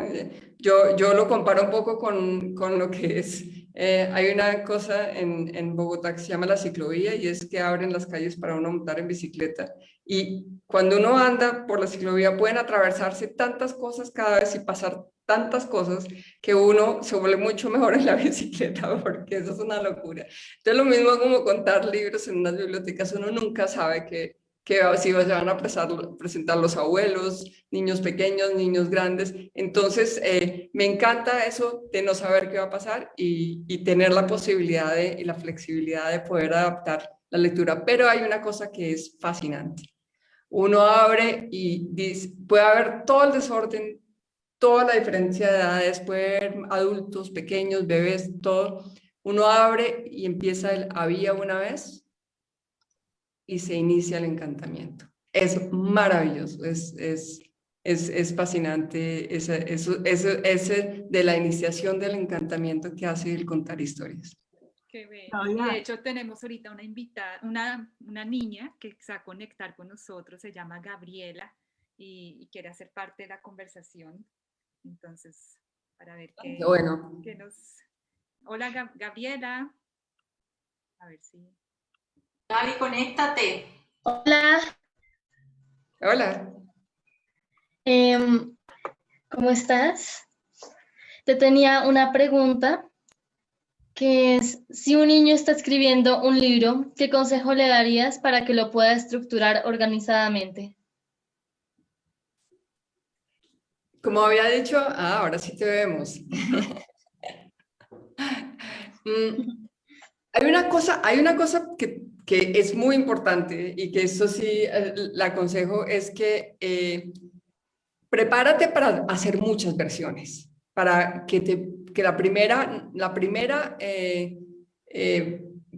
Yo lo comparo un poco con lo que es, hay una cosa en Bogotá que se llama la ciclovía y es que abren las calles para uno montar en bicicleta. Y cuando uno anda por la ciclovía pueden atravesarse tantas cosas cada vez y pasar tantas cosas que uno se vuelve mucho mejor en la bicicleta porque eso es una locura. Entonces lo mismo como contar libros en unas bibliotecas, uno nunca sabe que si se van a presentar los abuelos, niños pequeños, niños grandes. Entonces, me encanta eso de no saber qué va a pasar y tener la posibilidad y la flexibilidad de poder adaptar la lectura. Pero hay una cosa que es fascinante. Uno abre y dice, puede haber todo el desorden, toda la diferencia de edades, puede haber adultos, pequeños, bebés, todo. Uno abre y empieza el había una vez y se inicia el encantamiento. Es maravilloso, es fascinante ese de la iniciación del encantamiento que hace el contar historias. Qué bello. Y de hecho tenemos ahorita una invitada, una niña que se va a conectar con nosotros, se llama Gabriela y quiere hacer parte de la conversación. Entonces, para ver qué, bueno. qué nos... Hola Gabriela. A ver si... Gaby, conéctate. Hola. Hola. ¿Cómo estás? Te tenía una pregunta, que es, si un niño está escribiendo un libro, ¿qué consejo le darías para que lo pueda estructurar organizadamente? Como había dicho, ahora sí te vemos. Hay una cosa que es muy importante y que eso sí le aconsejo, es que prepárate para hacer muchas versiones, para que la primera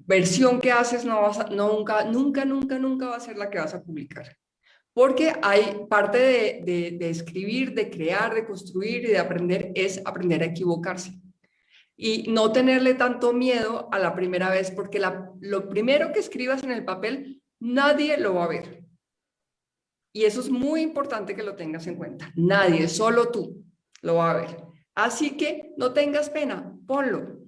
versión que haces nunca va a ser la que vas a publicar. Porque hay parte de escribir, de crear, de construir y de aprender, es aprender a equivocarse. Y no tenerle tanto miedo a la primera vez, porque lo primero que escribas en el papel, nadie lo va a ver. Y eso es muy importante que lo tengas en cuenta. Nadie, solo tú lo va a ver. Así que no tengas pena, ponlo,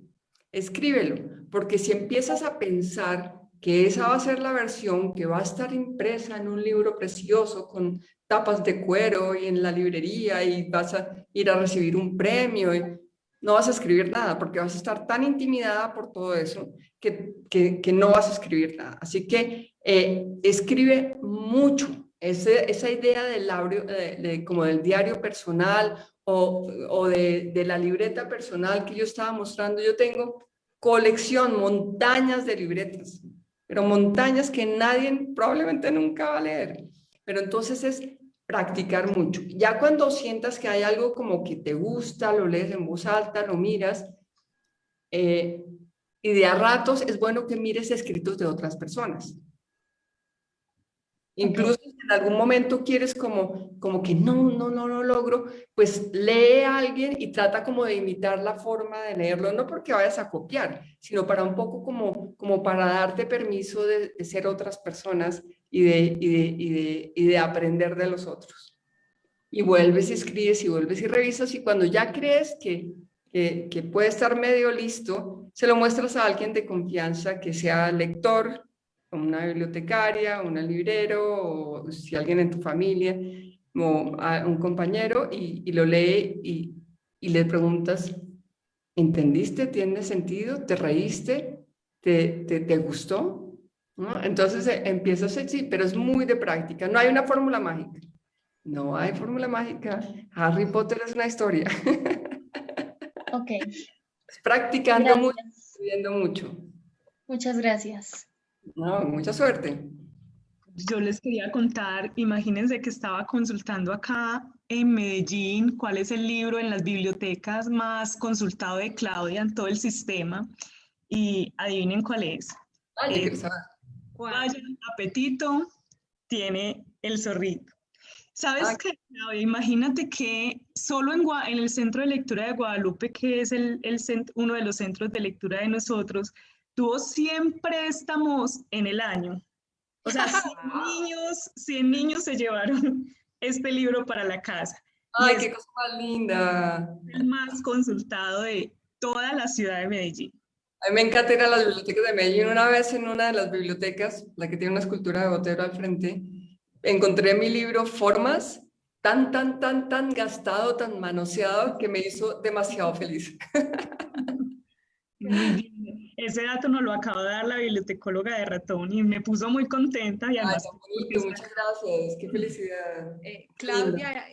escríbelo, porque si empiezas a pensar que esa va a ser la versión que va a estar impresa en un libro precioso con tapas de cuero y en la librería y vas a ir a recibir un premio y no vas a escribir nada porque vas a estar tan intimidada por todo eso que no vas a escribir nada. Así que escribe mucho. Esa idea como del diario personal o de la libreta personal que yo estaba mostrando, yo tengo colección, montañas de libretas, pero montañas que nadie probablemente nunca va a leer. Pero entonces es practicar mucho. Ya cuando sientas que hay algo como que te gusta, lo lees en voz alta, lo miras, y de a ratos es bueno que mires escritos de otras personas. Incluso si en algún momento quieres como que no lo logro, pues lee a alguien y trata como de imitar la forma de leerlo, no porque vayas a copiar, sino para un poco como para darte permiso de ser otras personas y de aprender de los otros. Y vuelves y escribes y vuelves y revisas y cuando ya crees que puede estar medio listo, se lo muestras a alguien de confianza que sea lector, una bibliotecaria, un librero, o si alguien en tu familia, o a un compañero, y lo lee y le preguntas, ¿entendiste? ¿Tiene sentido? ¿Te reíste? ¿Te gustó? ¿No? Entonces empiezas así, pero es muy de práctica. No hay una fórmula mágica. No hay fórmula mágica. Harry Potter es una historia. Ok. Practicando Gracias. mucho, estudiando mucho. Muchas gracias. No, mucha suerte. Yo les quería contar, imagínense que estaba consultando acá en Medellín cuál es el libro en las bibliotecas más consultado de Claudia en todo el sistema y adivinen cuál es. Yo quiero saber. Vaya Apetito, tiene El Zorrito. ¿Sabes Ah, qué, Claudia? Imagínate que solo en el Centro de Lectura de Guadalupe, que es uno de los centros de lectura de nosotros, tuvo 100 préstamos en el año. O sea, 100 niños se llevaron este libro para la casa. Y ay, es qué cosa más linda. el más consultado de toda la ciudad de Medellín. A mí me encanta ir a las bibliotecas de Medellín. Una vez en una de las bibliotecas, la que tiene una escultura de Botero al frente, encontré mi libro Formas, tan gastado, tan manoseado, que me hizo demasiado feliz. Muy bien. Ese dato nos lo acaba de dar la bibliotecóloga de Ratón y me puso muy contenta y Ay, además tan porque bonito, muchas gracias, qué felicidad. Qué lindo. Claudia,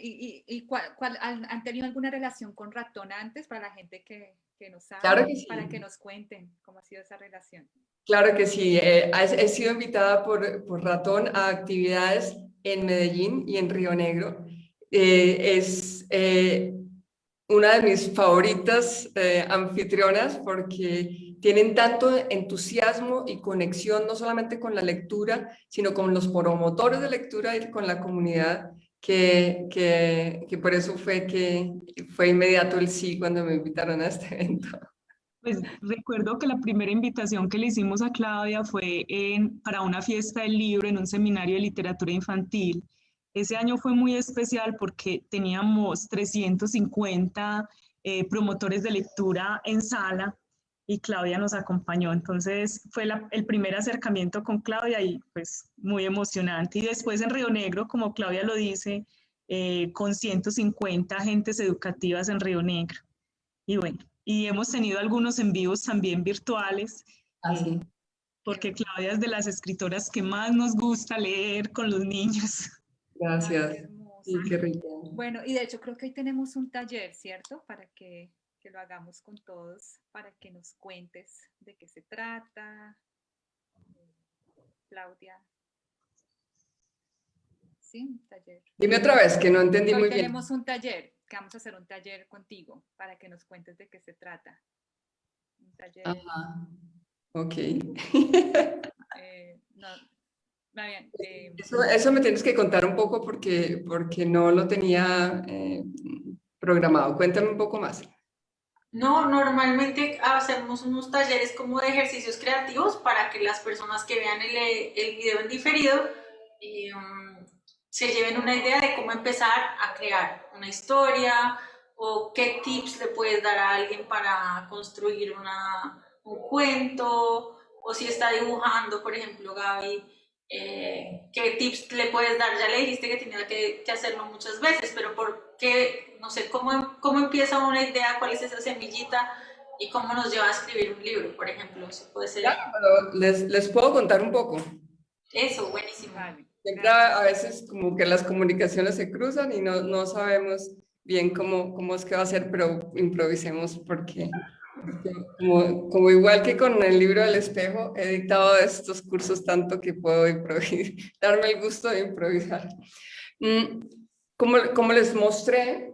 ¿han tenido alguna relación con Ratón antes para la gente que no Claro sabe? que Para sí. que nos cuenten cómo ha sido esa relación. Claro que sí, he sido invitada por Ratón a actividades en Medellín y en Río Negro. Es una de mis favoritas anfitrionas porque tienen tanto entusiasmo y conexión no solamente con la lectura, sino con los promotores de lectura y con la comunidad, que por eso fue que fue inmediato el sí cuando me invitaron a este evento. pues recuerdo que la primera invitación que le hicimos a Claudia fue para una fiesta del libro en un seminario de literatura infantil. Ese año fue muy especial porque teníamos 350 promotores de lectura en sala y Claudia nos acompañó. Entonces fue el primer acercamiento con Claudia y pues muy emocionante. Y después en Río Negro, como Claudia lo dice, con 150 agentes educativas en Río Negro. Y bueno, y hemos tenido algunos en vivos también virtuales, Así. Qué porque bueno. Claudia es de las escritoras que más nos gusta leer con los niños. Ay, Gracias. qué hermoso. Sí, qué rico. Bueno, y de hecho creo que hoy tenemos un taller, ¿cierto? Para que lo hagamos con todos, para que nos cuentes de qué se trata. Claudia, ¿sí? Un taller. Dime otra vez, que no entendí Hoy muy bien. tenemos un taller, que vamos a hacer un taller contigo para que nos cuentes de qué se trata. Un taller, Ajá. Ok. no, va bien, Eso me tienes que contar un poco porque no lo tenía programado. Cuéntame un poco más. No, normalmente hacemos unos talleres como de ejercicios creativos para que las personas que vean el video en diferido se lleven una idea de cómo empezar a crear una historia o qué tips le puedes dar a alguien para construir un cuento, o si está dibujando, por ejemplo, Gaby, qué tips le puedes dar. Ya le dijiste que tenía que hacerlo muchas veces, pero ¿por qué? No sé, ¿cómo empieza una idea? ¿Cuál es esa semillita? ¿Y cómo nos lleva a escribir un libro, por ejemplo? Eso puede ser. Claro, pero les puedo contar un poco. Eso, buenísimo. vale. Siempre a veces como que las comunicaciones se cruzan y no sabemos bien cómo es que va a ser, pero improvisemos porque como igual que con el libro del espejo, he dictado estos cursos tanto que puedo darme el gusto de improvisar. Como les mostré,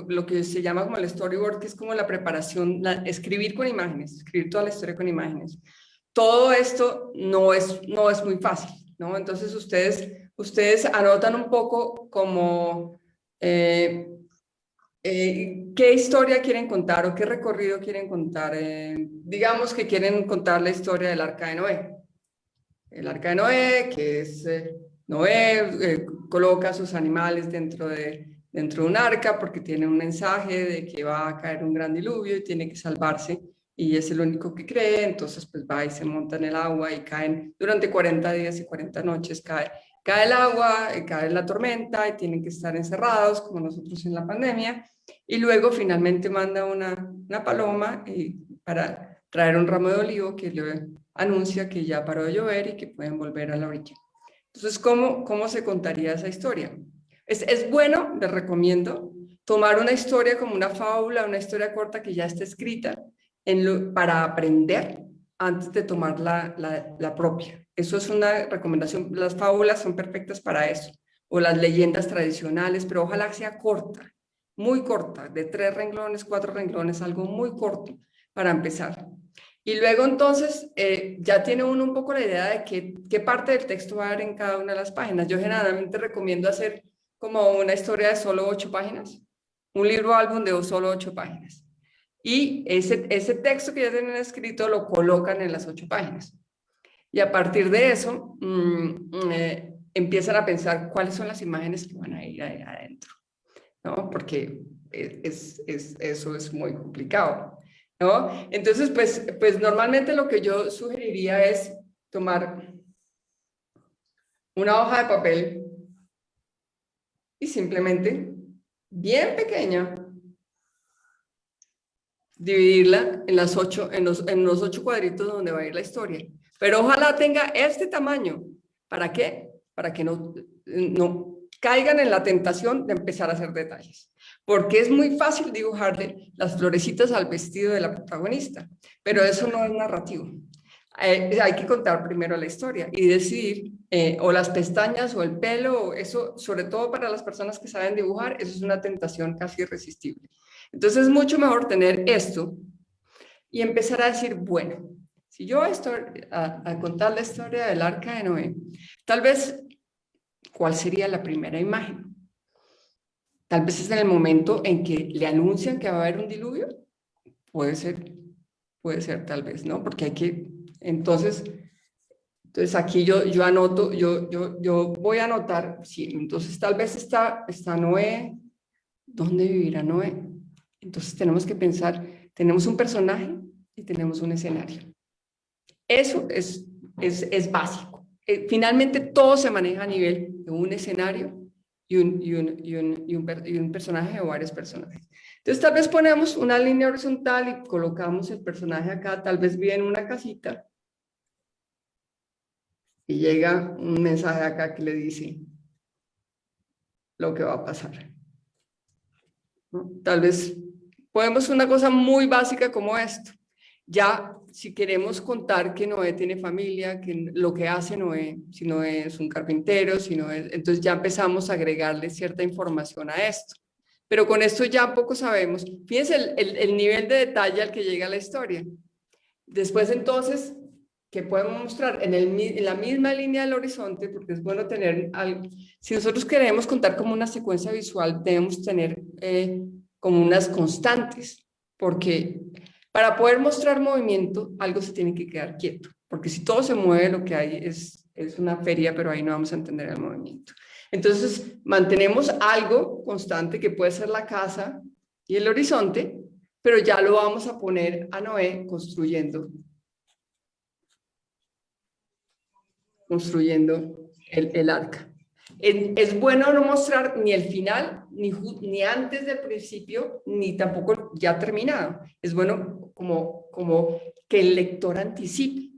lo que se llama como el storyboard, que es como la preparación, escribir con imágenes, escribir toda la historia con imágenes. Todo esto no es muy fácil, ¿no? Entonces ustedes anotan un poco como qué historia quieren contar o qué recorrido quieren contar. Digamos que quieren contar la historia del Arca de Noé. El Arca de Noé, que es Noé, coloca a sus animales dentro de un arca porque tiene un mensaje de que va a caer un gran diluvio y tiene que salvarse y es el único que cree, entonces pues va y se monta en el agua y caen durante 40 días y 40 noches, cae el agua, cae la tormenta y tienen que estar encerrados como nosotros en la pandemia y luego finalmente manda una paloma para traer un ramo de olivo que le anuncia que ya paró de llover y que pueden volver a la orilla. Entonces, ¿cómo se contaría esa historia? Es bueno, les recomiendo, tomar una historia como una fábula, una historia corta que ya está escrita para aprender antes de tomar la propia. Eso es una recomendación. Las fábulas son perfectas para eso, o las leyendas tradicionales, pero ojalá sea corta, muy corta, de 3 renglones, 4 renglones, algo muy corto para empezar. Y luego entonces ya tiene uno un poco la idea de qué parte del texto va a haber en cada una de las páginas. Yo generalmente recomiendo hacer como una historia de solo 8 páginas, un libro álbum de solo 8 páginas. Y ese texto que ya tienen escrito lo colocan en las 8 páginas. Y a partir de eso empiezan a pensar cuáles son las imágenes que van a ir ahí adentro, ¿no? Porque eso es muy complicado, ¿no? Entonces, pues normalmente lo que yo sugeriría es tomar una hoja de papel y simplemente, bien pequeña, dividirla en los 8 cuadritos donde va a ir la historia. Pero ojalá tenga este tamaño. ¿Para qué? Para que no caigan en la tentación de empezar a hacer detalles. Porque es muy fácil dibujarle las florecitas al vestido de la protagonista, pero eso no es narrativo. Hay que contar primero la historia y decidir, o las pestañas o el pelo, eso, sobre todo para las personas que saben dibujar, eso es una tentación casi irresistible. Entonces es mucho mejor tener esto y empezar a decir, bueno, si yo voy a contar la historia del Arca de Noé, tal vez, ¿cuál sería la primera imagen? Tal vez es en el momento en que le anuncian que va a haber un diluvio. Puede ser tal vez, ¿no? Porque hay que, entonces aquí yo anoto, yo voy a anotar, sí, entonces tal vez está Noé. ¿Dónde vivirá Noé? Entonces tenemos que pensar, tenemos un personaje y tenemos un escenario. Eso es básico. Finalmente todo se maneja a nivel de un escenario y un personaje o varios personajes. Entonces tal vez ponemos una línea horizontal y colocamos el personaje acá, tal vez vive en una casita y llega un mensaje acá que le dice lo que va a pasar, ¿no? Tal vez podemos una cosa muy básica como esto. Ya, si queremos contar que Noé tiene familia, que lo que hace Noé, si Noé es un carpintero, si Noé, entonces ya empezamos a agregarle cierta información a esto. Pero con esto ya poco sabemos. Fíjense el nivel de detalle al que llega la historia. Después entonces, ¿qué podemos mostrar? En la misma línea del horizonte, porque es bueno tener algo. Si nosotros queremos contar como una secuencia visual, debemos tener como unas constantes, porque para poder mostrar movimiento, algo se tiene que quedar quieto, porque si todo se mueve, lo que hay es una feria, pero ahí no vamos a entender el movimiento. Entonces, mantenemos algo constante, que puede ser la casa y el horizonte, pero ya lo vamos a poner a Noé construyendo el arca. Es bueno no mostrar ni el final, ni antes del principio, ni tampoco ya terminado. Es bueno como que el lector anticipe.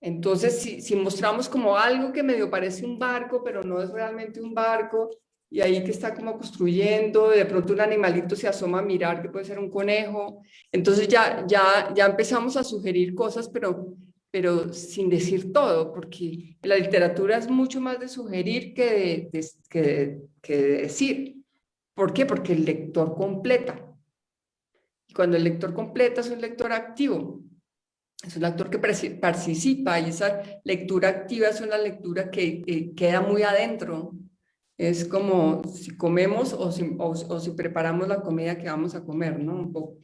Entonces, si mostramos como algo que medio parece un barco, pero no es realmente un barco, y ahí que está como construyendo, de pronto un animalito se asoma a mirar, que puede ser un conejo, entonces ya empezamos a sugerir cosas, pero sin decir todo, porque la literatura es mucho más de sugerir que de decir. ¿Por qué? Porque el lector completa. Y cuando el lector completa es un lector activo. Es un lector que participa, y esa lectura activa es una lectura que queda muy adentro. Es como si comemos o si preparamos la comida que vamos a comer, ¿no? Un poco.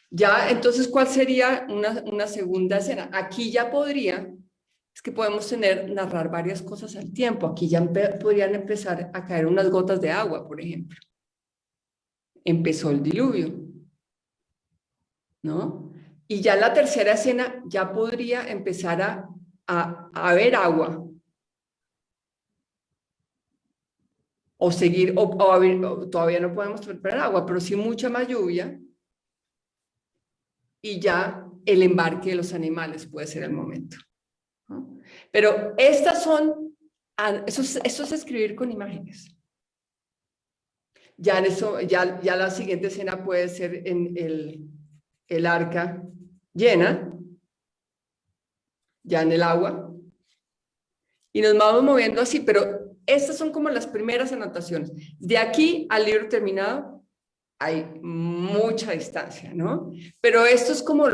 Ya, entonces, ¿cuál sería una segunda escena? Aquí ya es que podemos narrar varias cosas al tiempo. Aquí ya podrían empezar a caer unas gotas de agua, por ejemplo. Empezó el diluvio, ¿no? Y ya en la tercera escena ya podría empezar a haber agua. O seguir, o todavía no podemos preparar agua, pero sí mucha más lluvia. Y ya el embarque de los animales puede ser el momento, ¿no? Pero eso es escribir con imágenes. Ya la siguiente escena puede ser en el arca llena, ya en el agua, y nos vamos moviendo así, pero estas son como las primeras anotaciones. De aquí al libro terminado hay mucha distancia, ¿no? Pero esto es como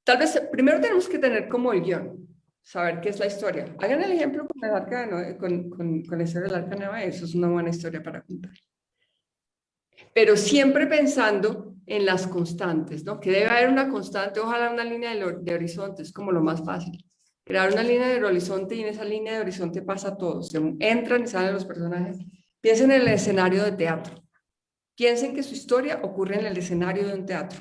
Tal vez primero tenemos que tener como el guión, saber qué es la historia. Hagan el ejemplo con el arca de Noé, con la historia del arca de Noé, eso es una buena historia para contar. Pero siempre pensando en las constantes, ¿no? Que debe haber una constante, ojalá una línea de horizonte, es como lo más fácil. Crear una línea de horizonte y en esa línea de horizonte pasa todo. Se entran y salen los personajes. Piensen en el escenario de teatro. Piensen que su historia ocurre en el escenario de un teatro.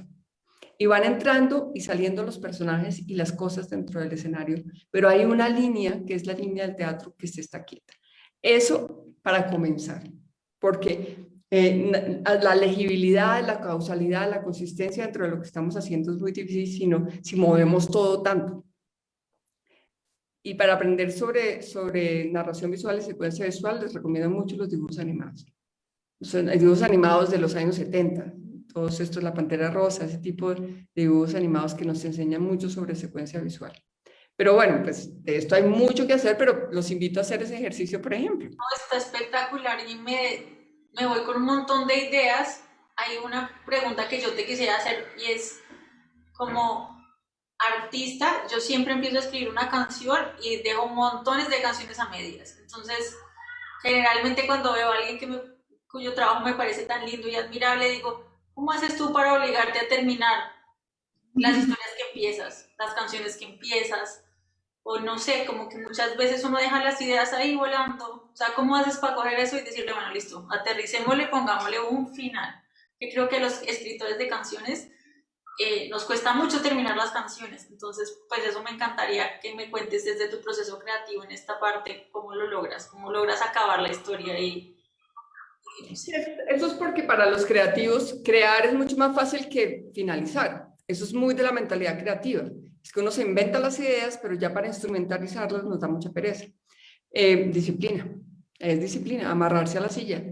Y van entrando y saliendo los personajes y las cosas dentro del escenario. Pero hay una línea, que es la línea del teatro, que se está quieta. Eso para comenzar. Porque la legibilidad, la causalidad, la consistencia dentro de lo que estamos haciendo es muy difícil si movemos todo tanto. Y para aprender sobre narración visual y secuencia visual, les recomiendo mucho los dibujos animados. Son dibujos animados de los años 70, todos estos, La Pantera Rosa, ese tipo de dibujos animados que nos enseñan mucho sobre secuencia visual. Pero bueno, pues de esto hay mucho que hacer, pero los invito a hacer ese ejercicio, por ejemplo. No, está espectacular y me voy con un montón de ideas. Hay una pregunta que yo te quisiera hacer y es, como artista, yo siempre empiezo a escribir una canción y dejo montones de canciones a medias. Entonces, generalmente cuando veo a alguien cuyo trabajo me parece tan lindo y admirable, digo, ¿cómo haces tú para obligarte a terminar las historias que empiezas, las canciones que empiezas? O no sé, como que muchas veces uno deja las ideas ahí volando. O sea, ¿cómo haces para coger eso y decirle, bueno, listo, aterricémosle, pongámosle un final? Que creo que a los escritores de canciones nos cuesta mucho terminar las canciones. Entonces, pues eso me encantaría que me cuentes desde tu proceso creativo en esta parte, cómo logras acabar la historia y no sé. Eso es porque para los creativos crear es mucho más fácil que finalizar. Eso es muy de la mentalidad creativa. Es que uno se inventa las ideas, pero ya para instrumentalizarlas nos da mucha pereza. Disciplina, es disciplina, amarrarse a la silla.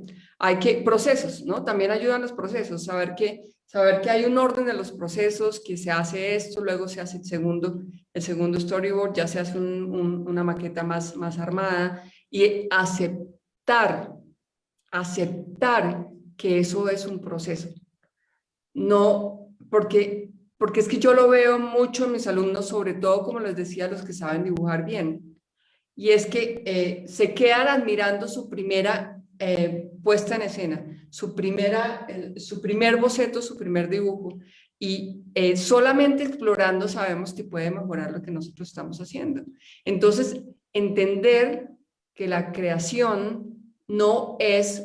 Procesos, ¿no? También ayudan los procesos, saber que hay un orden de los procesos, que se hace esto, luego se hace el segundo storyboard, ya se hace una maqueta más armada, y aceptar que eso es un proceso. No, porque es que yo lo veo mucho en mis alumnos, sobre todo, como les decía, los que saben dibujar bien, y es que se quedan admirando su primera puesta en escena, su primer boceto, su primer dibujo, y solamente explorando sabemos que puede mejorar lo que nosotros estamos haciendo. Entonces, entender que la creación no es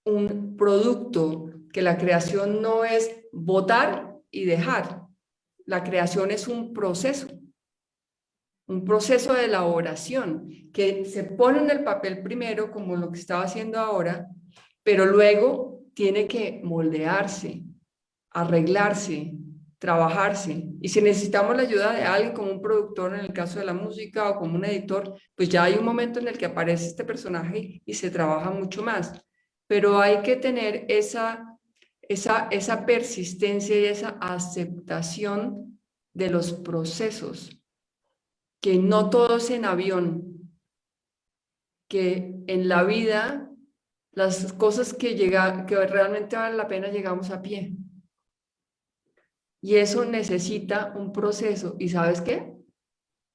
un producto, que la creación no es botar y dejar. La creación es un proceso de elaboración que se pone en el papel primero, como lo que estaba haciendo ahora, pero luego tiene que moldearse, arreglarse, trabajarse. Y si necesitamos la ayuda de alguien, como un productor en el caso de la música o como un editor, pues ya hay un momento en el que aparece este personaje y se trabaja mucho más. Pero hay que tener esa persistencia y esa aceptación de los procesos, que no todo es en avión, que en la vida las cosas que realmente valen la pena llegamos a pie. Y eso necesita un proceso. ¿Y sabes qué?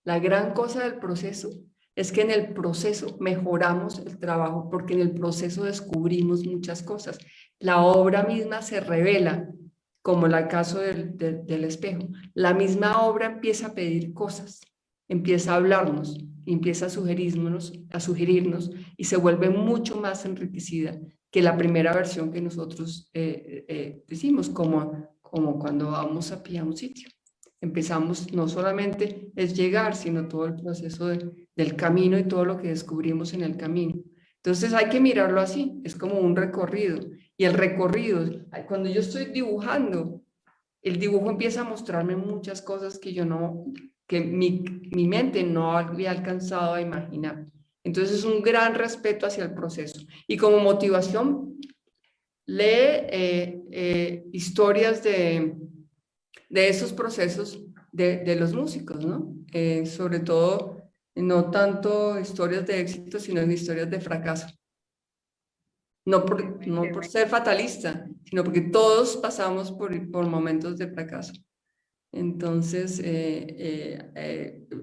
La gran cosa del proceso es que en el proceso mejoramos el trabajo, porque en el proceso descubrimos muchas cosas. La obra misma se revela, como el caso del espejo. La misma obra empieza a pedir cosas, empieza a hablarnos, empieza a sugerirnos y se vuelve mucho más enriquecida que la primera versión que nosotros decimos, como cuando vamos a pie a un sitio. Empezamos, no solamente es llegar, sino todo el proceso del camino y todo lo que descubrimos en el camino. Entonces hay que mirarlo así, es como un recorrido. Y el recorrido, cuando yo estoy dibujando, el dibujo empieza a mostrarme muchas cosas que mi mente no había alcanzado a imaginar. Entonces es un gran respeto hacia el proceso. Y como motivación, lee historias de esos procesos de los músicos, ¿no? Sobre todo, no tanto historias de éxito, sino historias de fracaso. No por ser fatalista, sino porque todos pasamos por momentos de fracaso. Entonces,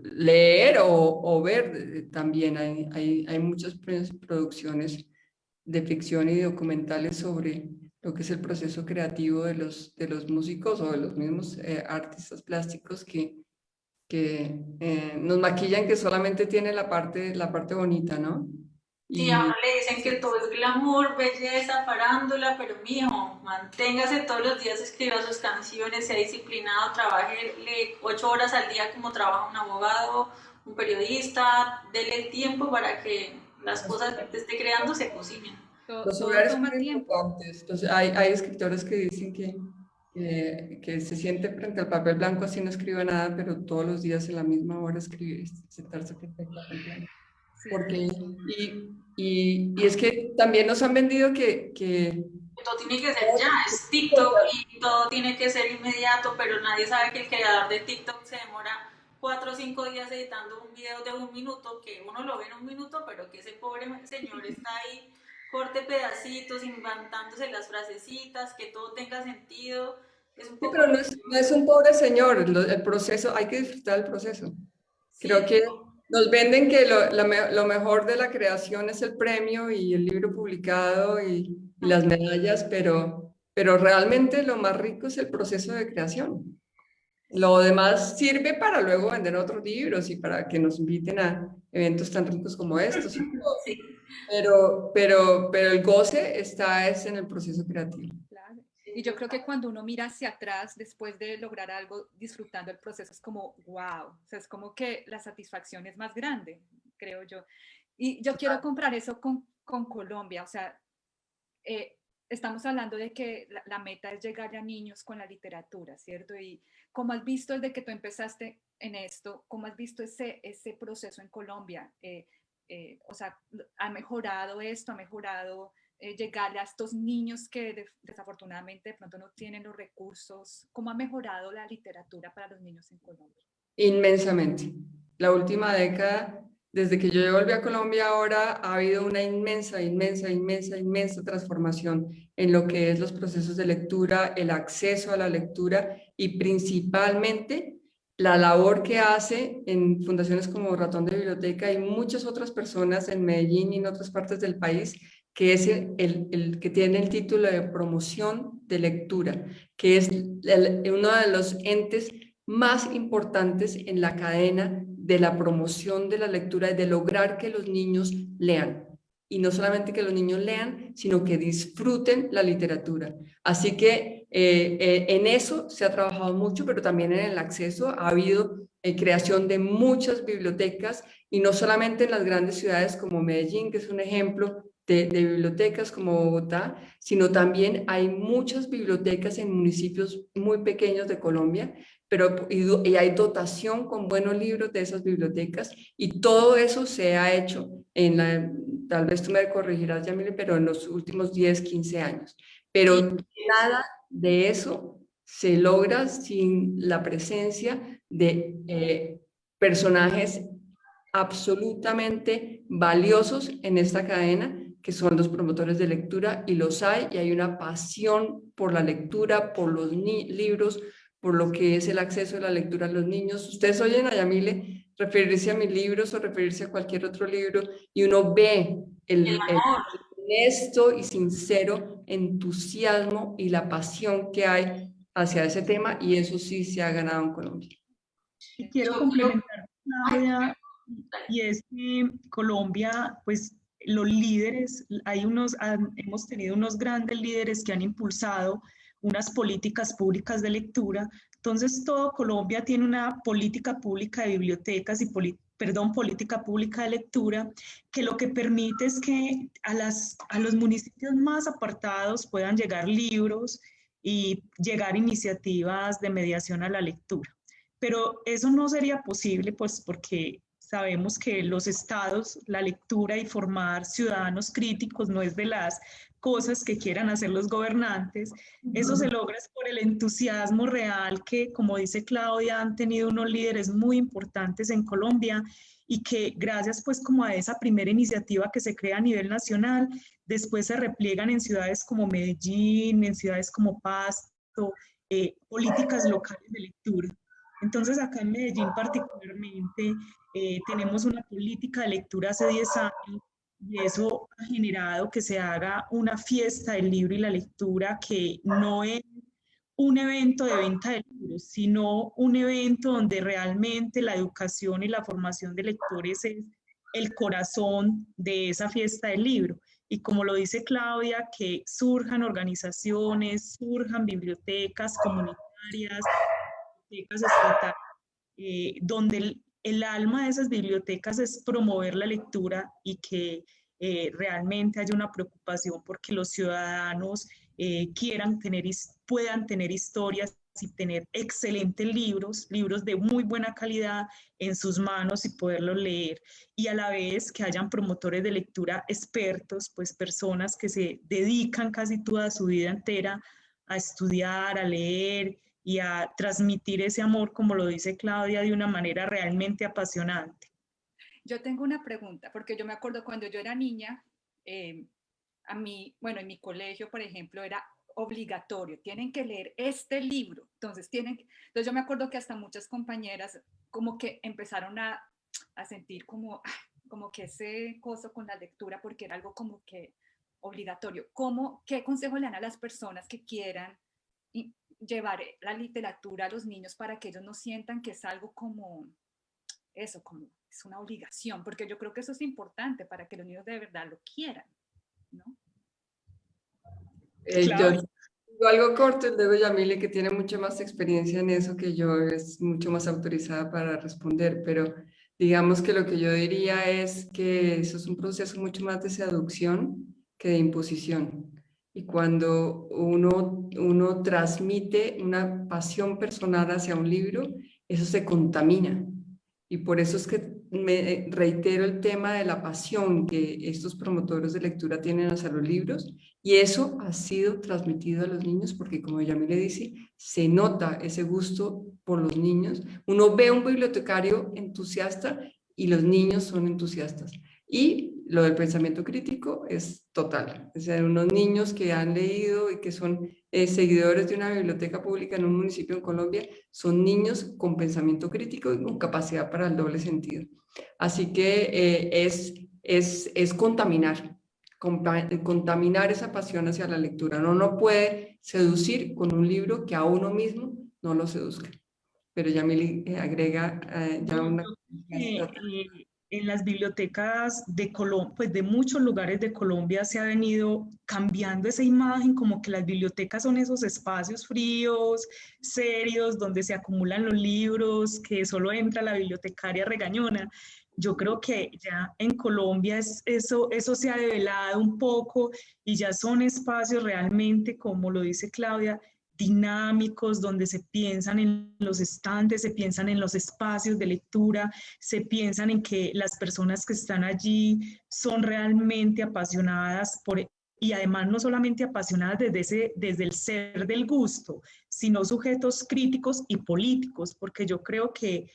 leer o ver también, hay muchas producciones de ficción y documentales sobre lo que es el proceso creativo de los músicos o de los mismos artistas plásticos que nos maquillan que solamente tiene la parte bonita, ¿no? Sí, ahora le dicen que todo es glamour, belleza, farándula, pero mijo, manténgase todos los días, escriba sus canciones, sea disciplinado, trabaje 8 horas al día como trabaja un abogado, un periodista, dele tiempo para que las cosas que te esté creando se cocinen. Los horarios son muy importantes. Entonces, hay escritores que dicen que se siente frente al papel blanco, así no escribe nada, pero todos los días en la misma hora escribe, sentarse frente al papel blanco. Porque, y es que también nos han vendido que todo tiene que ser ya, es TikTok y todo tiene que ser inmediato, pero nadie sabe que el creador de TikTok se demora 4 o 5 días editando un video de 1 minuto, que uno lo ve en 1 minuto, pero que ese pobre señor está ahí, corte pedacitos, inventándose las frasecitas, que todo tenga sentido. Es un poco... Sí, pero no es un pobre señor, el proceso, hay que disfrutar del proceso. Sí. Creo que nos venden que lo mejor de la creación es el premio y el libro publicado y las medallas, pero realmente lo más rico es el proceso de creación. Lo demás sirve para luego vender otros libros y para que nos inviten a eventos tan ricos como estos. Sí. Pero el goce es en el proceso creativo. Claro. Y yo creo que cuando uno mira hacia atrás después de lograr algo, disfrutando el proceso, es como, wow, o sea, es como que la satisfacción es más grande, creo yo. Y yo quiero comparar eso con Colombia, o sea, estamos hablando de que la meta es llegar a niños con la literatura, ¿cierto? Y ¿cómo has visto desde que tú empezaste en esto, cómo has visto ese proceso en Colombia? O sea, ¿ha mejorado esto? ¿Ha mejorado llegarle a estos niños que desafortunadamente de pronto no tienen los recursos? ¿Cómo ha mejorado la literatura para los niños en Colombia? Inmensamente. La última década, desde que yo volví a Colombia ahora, ha habido una inmensa transformación en lo que es los procesos de lectura, el acceso a la lectura y principalmente la labor que hace en fundaciones como Ratón de Biblioteca y muchas otras personas en Medellín y en otras partes del país, que es el que tiene el título de promoción de lectura, que es uno de los entes más importantes en la cadena de la promoción de la lectura y de lograr que los niños lean. Y no solamente que los niños lean, sino que disfruten la literatura. Así que en eso se ha trabajado mucho, pero también en el acceso ha habido creación de muchas bibliotecas y no solamente en las grandes ciudades como Medellín, que es un ejemplo de bibliotecas como Bogotá, sino también hay muchas bibliotecas en municipios muy pequeños de Colombia, y hay dotación con buenos libros de esas bibliotecas y todo eso se ha hecho tal vez tú me corregirás, Yamile, pero en los últimos 10, 15 años. Pero nada de eso se logra sin la presencia de personajes absolutamente valiosos en esta cadena, que son los promotores de lectura, y los hay, y hay una pasión por la lectura, por los libros, por lo que es el acceso a la lectura a los niños. Ustedes oyen a Yamile referirse a mis libros o referirse a cualquier otro libro y uno ve el honesto y sincero entusiasmo y la pasión que hay hacia ese tema, y eso sí se ha ganado en Colombia. Y quiero complementar, Claudia, y es que Colombia, pues los líderes, hemos tenido unos grandes líderes que han impulsado unas políticas públicas de lectura. Entonces, todo Colombia tiene una política pública de bibliotecas y política pública de lectura, que lo que permite es que a los municipios más apartados puedan llegar libros y llegar iniciativas de mediación a la lectura. Pero eso no sería posible, pues, porque sabemos que los estados, la lectura y formar ciudadanos críticos no es de las cosas que quieran hacer los gobernantes. Eso se logra por el entusiasmo real que, como dice Claudia, han tenido unos líderes muy importantes en Colombia y que gracias pues como a esa primera iniciativa que se crea a nivel nacional, después se repliegan en ciudades como Medellín, en ciudades como Pasto, políticas locales de lectura. Entonces, acá en Medellín particularmente tenemos una política de lectura hace 10 años y eso ha generado que se haga una fiesta del libro y la lectura que no es un evento de venta de libros, sino un evento donde realmente la educación y la formación de lectores es el corazón de esa fiesta del libro. Y como lo dice Claudia, que surjan organizaciones, surjan bibliotecas comunitarias, bibliotecas estatales, donde el alma de esas bibliotecas es promover la lectura y que realmente haya una preocupación porque los ciudadanos quieran tener, puedan tener historias y tener excelentes libros, libros de muy buena calidad en sus manos y poderlos leer. Y a la vez que hayan promotores de lectura expertos, pues personas que se dedican casi toda su vida entera a estudiar, a leer y a transmitir ese amor, como lo dice Claudia, de una manera realmente apasionante. Yo tengo una pregunta, porque yo me acuerdo cuando yo era niña, a mí, bueno, en mi colegio, por ejemplo, era obligatorio, tienen que leer este libro, entonces entonces yo me acuerdo que hasta muchas compañeras como que empezaron a sentir como que ese coso con la lectura, porque era algo como que obligatorio. ¿Qué consejo le dan a las personas que quieran llevar la literatura a los niños para que ellos no sientan que es algo como eso, como es una obligación? Porque yo creo que eso es importante para que los niños de verdad lo quieran, ¿no? Yo digo algo corto y luego Yamile, que tiene mucha más experiencia en eso que yo, es mucho más autorizada para responder, pero digamos que lo que yo diría es que eso es un proceso mucho más de seducción que de imposición. Y cuando uno transmite una pasión personal hacia un libro, eso se contamina. Y por eso es que me reitero el tema de la pasión que estos promotores de lectura tienen hacia los libros, y eso ha sido transmitido a los niños porque, como Yamile dice, se nota ese gusto por los niños. Uno ve a un bibliotecario entusiasta y los niños son entusiastas. Y lo del pensamiento crítico es total. O sea, unos niños que han leído y que son seguidores de una biblioteca pública en un municipio en Colombia, son niños con pensamiento crítico y con capacidad para el doble sentido. Así que es contaminar esa pasión hacia la lectura. Uno no puede seducir con un libro que a uno mismo no lo seduzca. Pero Yamile agrega ya una... En las bibliotecas de Colombia, pues de muchos lugares de Colombia se ha venido cambiando esa imagen, como que las bibliotecas son esos espacios fríos, serios, donde se acumulan los libros, que solo entra la bibliotecaria regañona. Yo creo que ya en Colombia eso se ha develado un poco y ya son espacios realmente, como lo dice Claudia, dinámicos, donde se piensan en los estantes, se piensan en los espacios de lectura, se piensan en que las personas que están allí son realmente apasionadas y además no solamente apasionadas desde el ser del gusto, sino sujetos críticos y políticos, porque yo creo que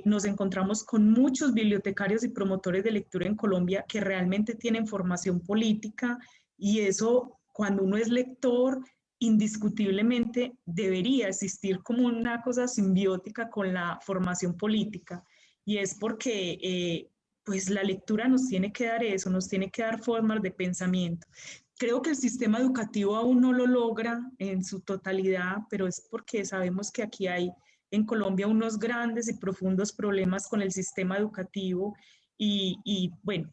nos encontramos con muchos bibliotecarios y promotores de lectura en Colombia que realmente tienen formación política, y eso, cuando uno es lector, indiscutiblemente debería existir como una cosa simbiótica con la formación política, y es porque pues la lectura nos tiene que dar eso, nos tiene que dar formas de pensamiento. Creo que el sistema educativo aún no lo logra en su totalidad, pero es porque sabemos que aquí hay en Colombia unos grandes y profundos problemas con el sistema educativo y bueno,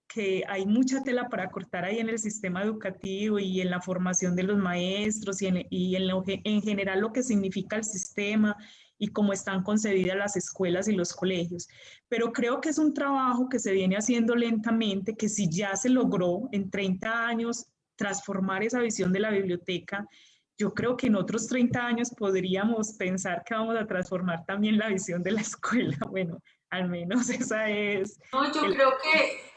que hay mucha tela para cortar ahí en el sistema educativo y en la formación de los maestros en general lo que significa el sistema y cómo están concebidas las escuelas y los colegios. Pero creo que es un trabajo que se viene haciendo lentamente, que si ya se logró en 30 años transformar esa visión de la biblioteca, yo creo que en otros 30 años podríamos pensar que vamos a transformar también la visión de la escuela. Bueno, al menos esa es... No, yo creo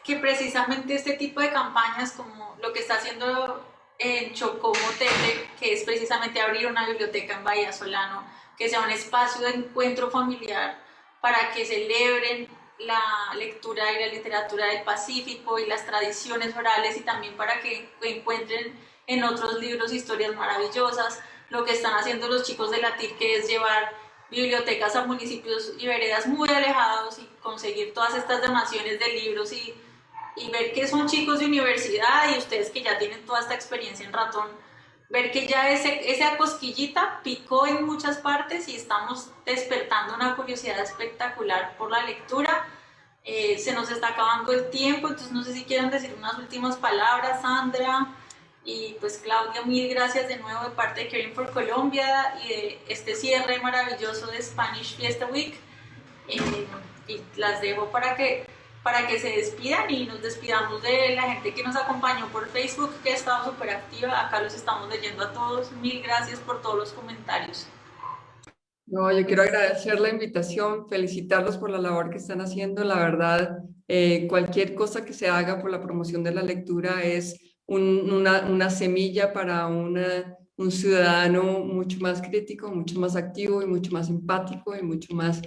que precisamente este tipo de campañas, como lo que está haciendo en Chocó Motete, que es precisamente abrir una biblioteca en Bahía Solano, que sea un espacio de encuentro familiar para que celebren la lectura y la literatura del Pacífico y las tradiciones orales, y también para que encuentren en otros libros historias maravillosas. Lo que están haciendo los chicos de la TIC, que es llevar bibliotecas a municipios y veredas muy alejados y conseguir todas estas donaciones de libros y ver que son chicos de universidad y ustedes que ya tienen toda esta experiencia en Ratón, ver que ya esa cosquillita picó en muchas partes y estamos despertando una curiosidad espectacular por la lectura. Se nos está acabando el tiempo, entonces no sé si quieren decir unas últimas palabras, Sandra. Y pues Claudia, mil gracias de nuevo de parte de Caring for Colombia y de este cierre maravilloso de Spanish Fiesta Week. Y las dejo para que se despidan y nos despidamos de la gente que nos acompañó por Facebook, que ha estado súper activa. Acá los estamos leyendo a todos. Mil gracias por todos los comentarios. No, yo quiero agradecer la invitación, felicitarlos por la labor que están haciendo. La verdad, cualquier cosa que se haga por la promoción de la lectura es una semilla para un ciudadano mucho más crítico, mucho más activo y mucho más empático y mucho más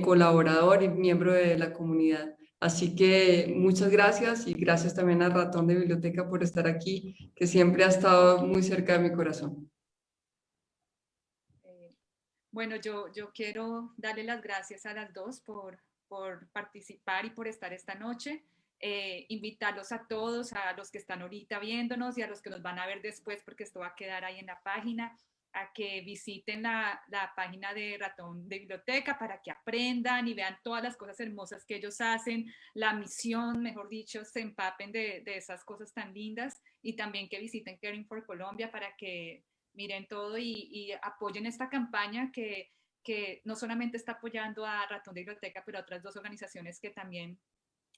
colaborador y miembro de la comunidad. Así que muchas gracias y gracias también a Ratón de Biblioteca por estar aquí, que siempre ha estado muy cerca de mi corazón. Bueno, yo quiero darle las gracias a las dos por participar y por estar esta noche. Invitarlos a todos, a los que están ahorita viéndonos y a los que nos van a ver después, porque esto va a quedar ahí en la página, a que visiten la página de Ratón de Biblioteca para que aprendan y vean todas las cosas hermosas que ellos hacen, la misión, mejor dicho, se empapen de esas cosas tan lindas, y también que visiten Caring for Colombia para que miren todo y apoyen esta campaña que no solamente está apoyando a Ratón de Biblioteca, pero a otras dos organizaciones que también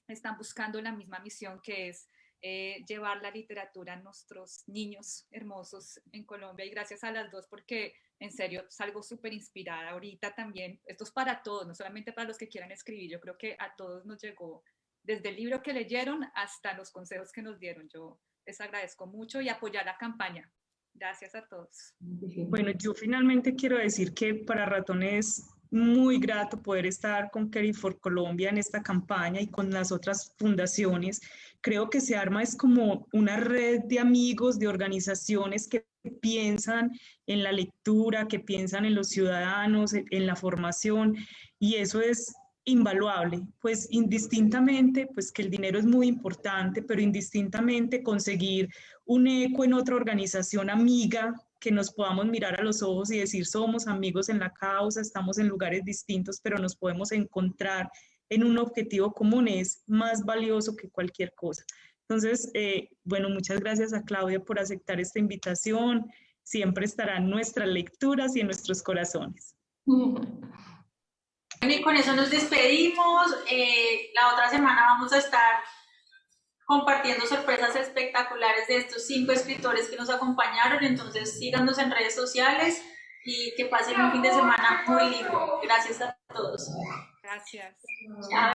están buscando la misma misión, que es llevar la literatura a nuestros niños hermosos en Colombia. Y gracias a las dos, porque en serio salgo súper inspirada ahorita también. Esto es para todos, no solamente para los que quieran escribir. Yo creo que a todos nos llegó, desde el libro que leyeron hasta los consejos que nos dieron. Yo les agradezco mucho y apoyar la campaña. Gracias a todos. Bueno, yo finalmente quiero decir que para Ratón es muy grato poder estar con Caring for Colombia en esta campaña y con las otras fundaciones. Creo que se arma es como una red de amigos, de organizaciones que piensan en la lectura, que piensan en los ciudadanos, en la formación, y eso es invaluable, pues indistintamente, pues que el dinero es muy importante, pero indistintamente conseguir un eco en otra organización amiga, que nos podamos mirar a los ojos y decir somos amigos en la causa, estamos en lugares distintos, pero nos podemos encontrar en un objetivo común, es más valioso que cualquier cosa. Entonces, bueno, muchas gracias a Claudia por aceptar esta invitación. Siempre estará en nuestras lecturas y en nuestros corazones. Y con eso nos despedimos. La otra semana vamos a estar compartiendo sorpresas espectaculares de estos 5 escritores que nos acompañaron. Entonces síganos en redes sociales y que pasen un fin de semana muy lindo. Gracias a todos. Gracias. Chao.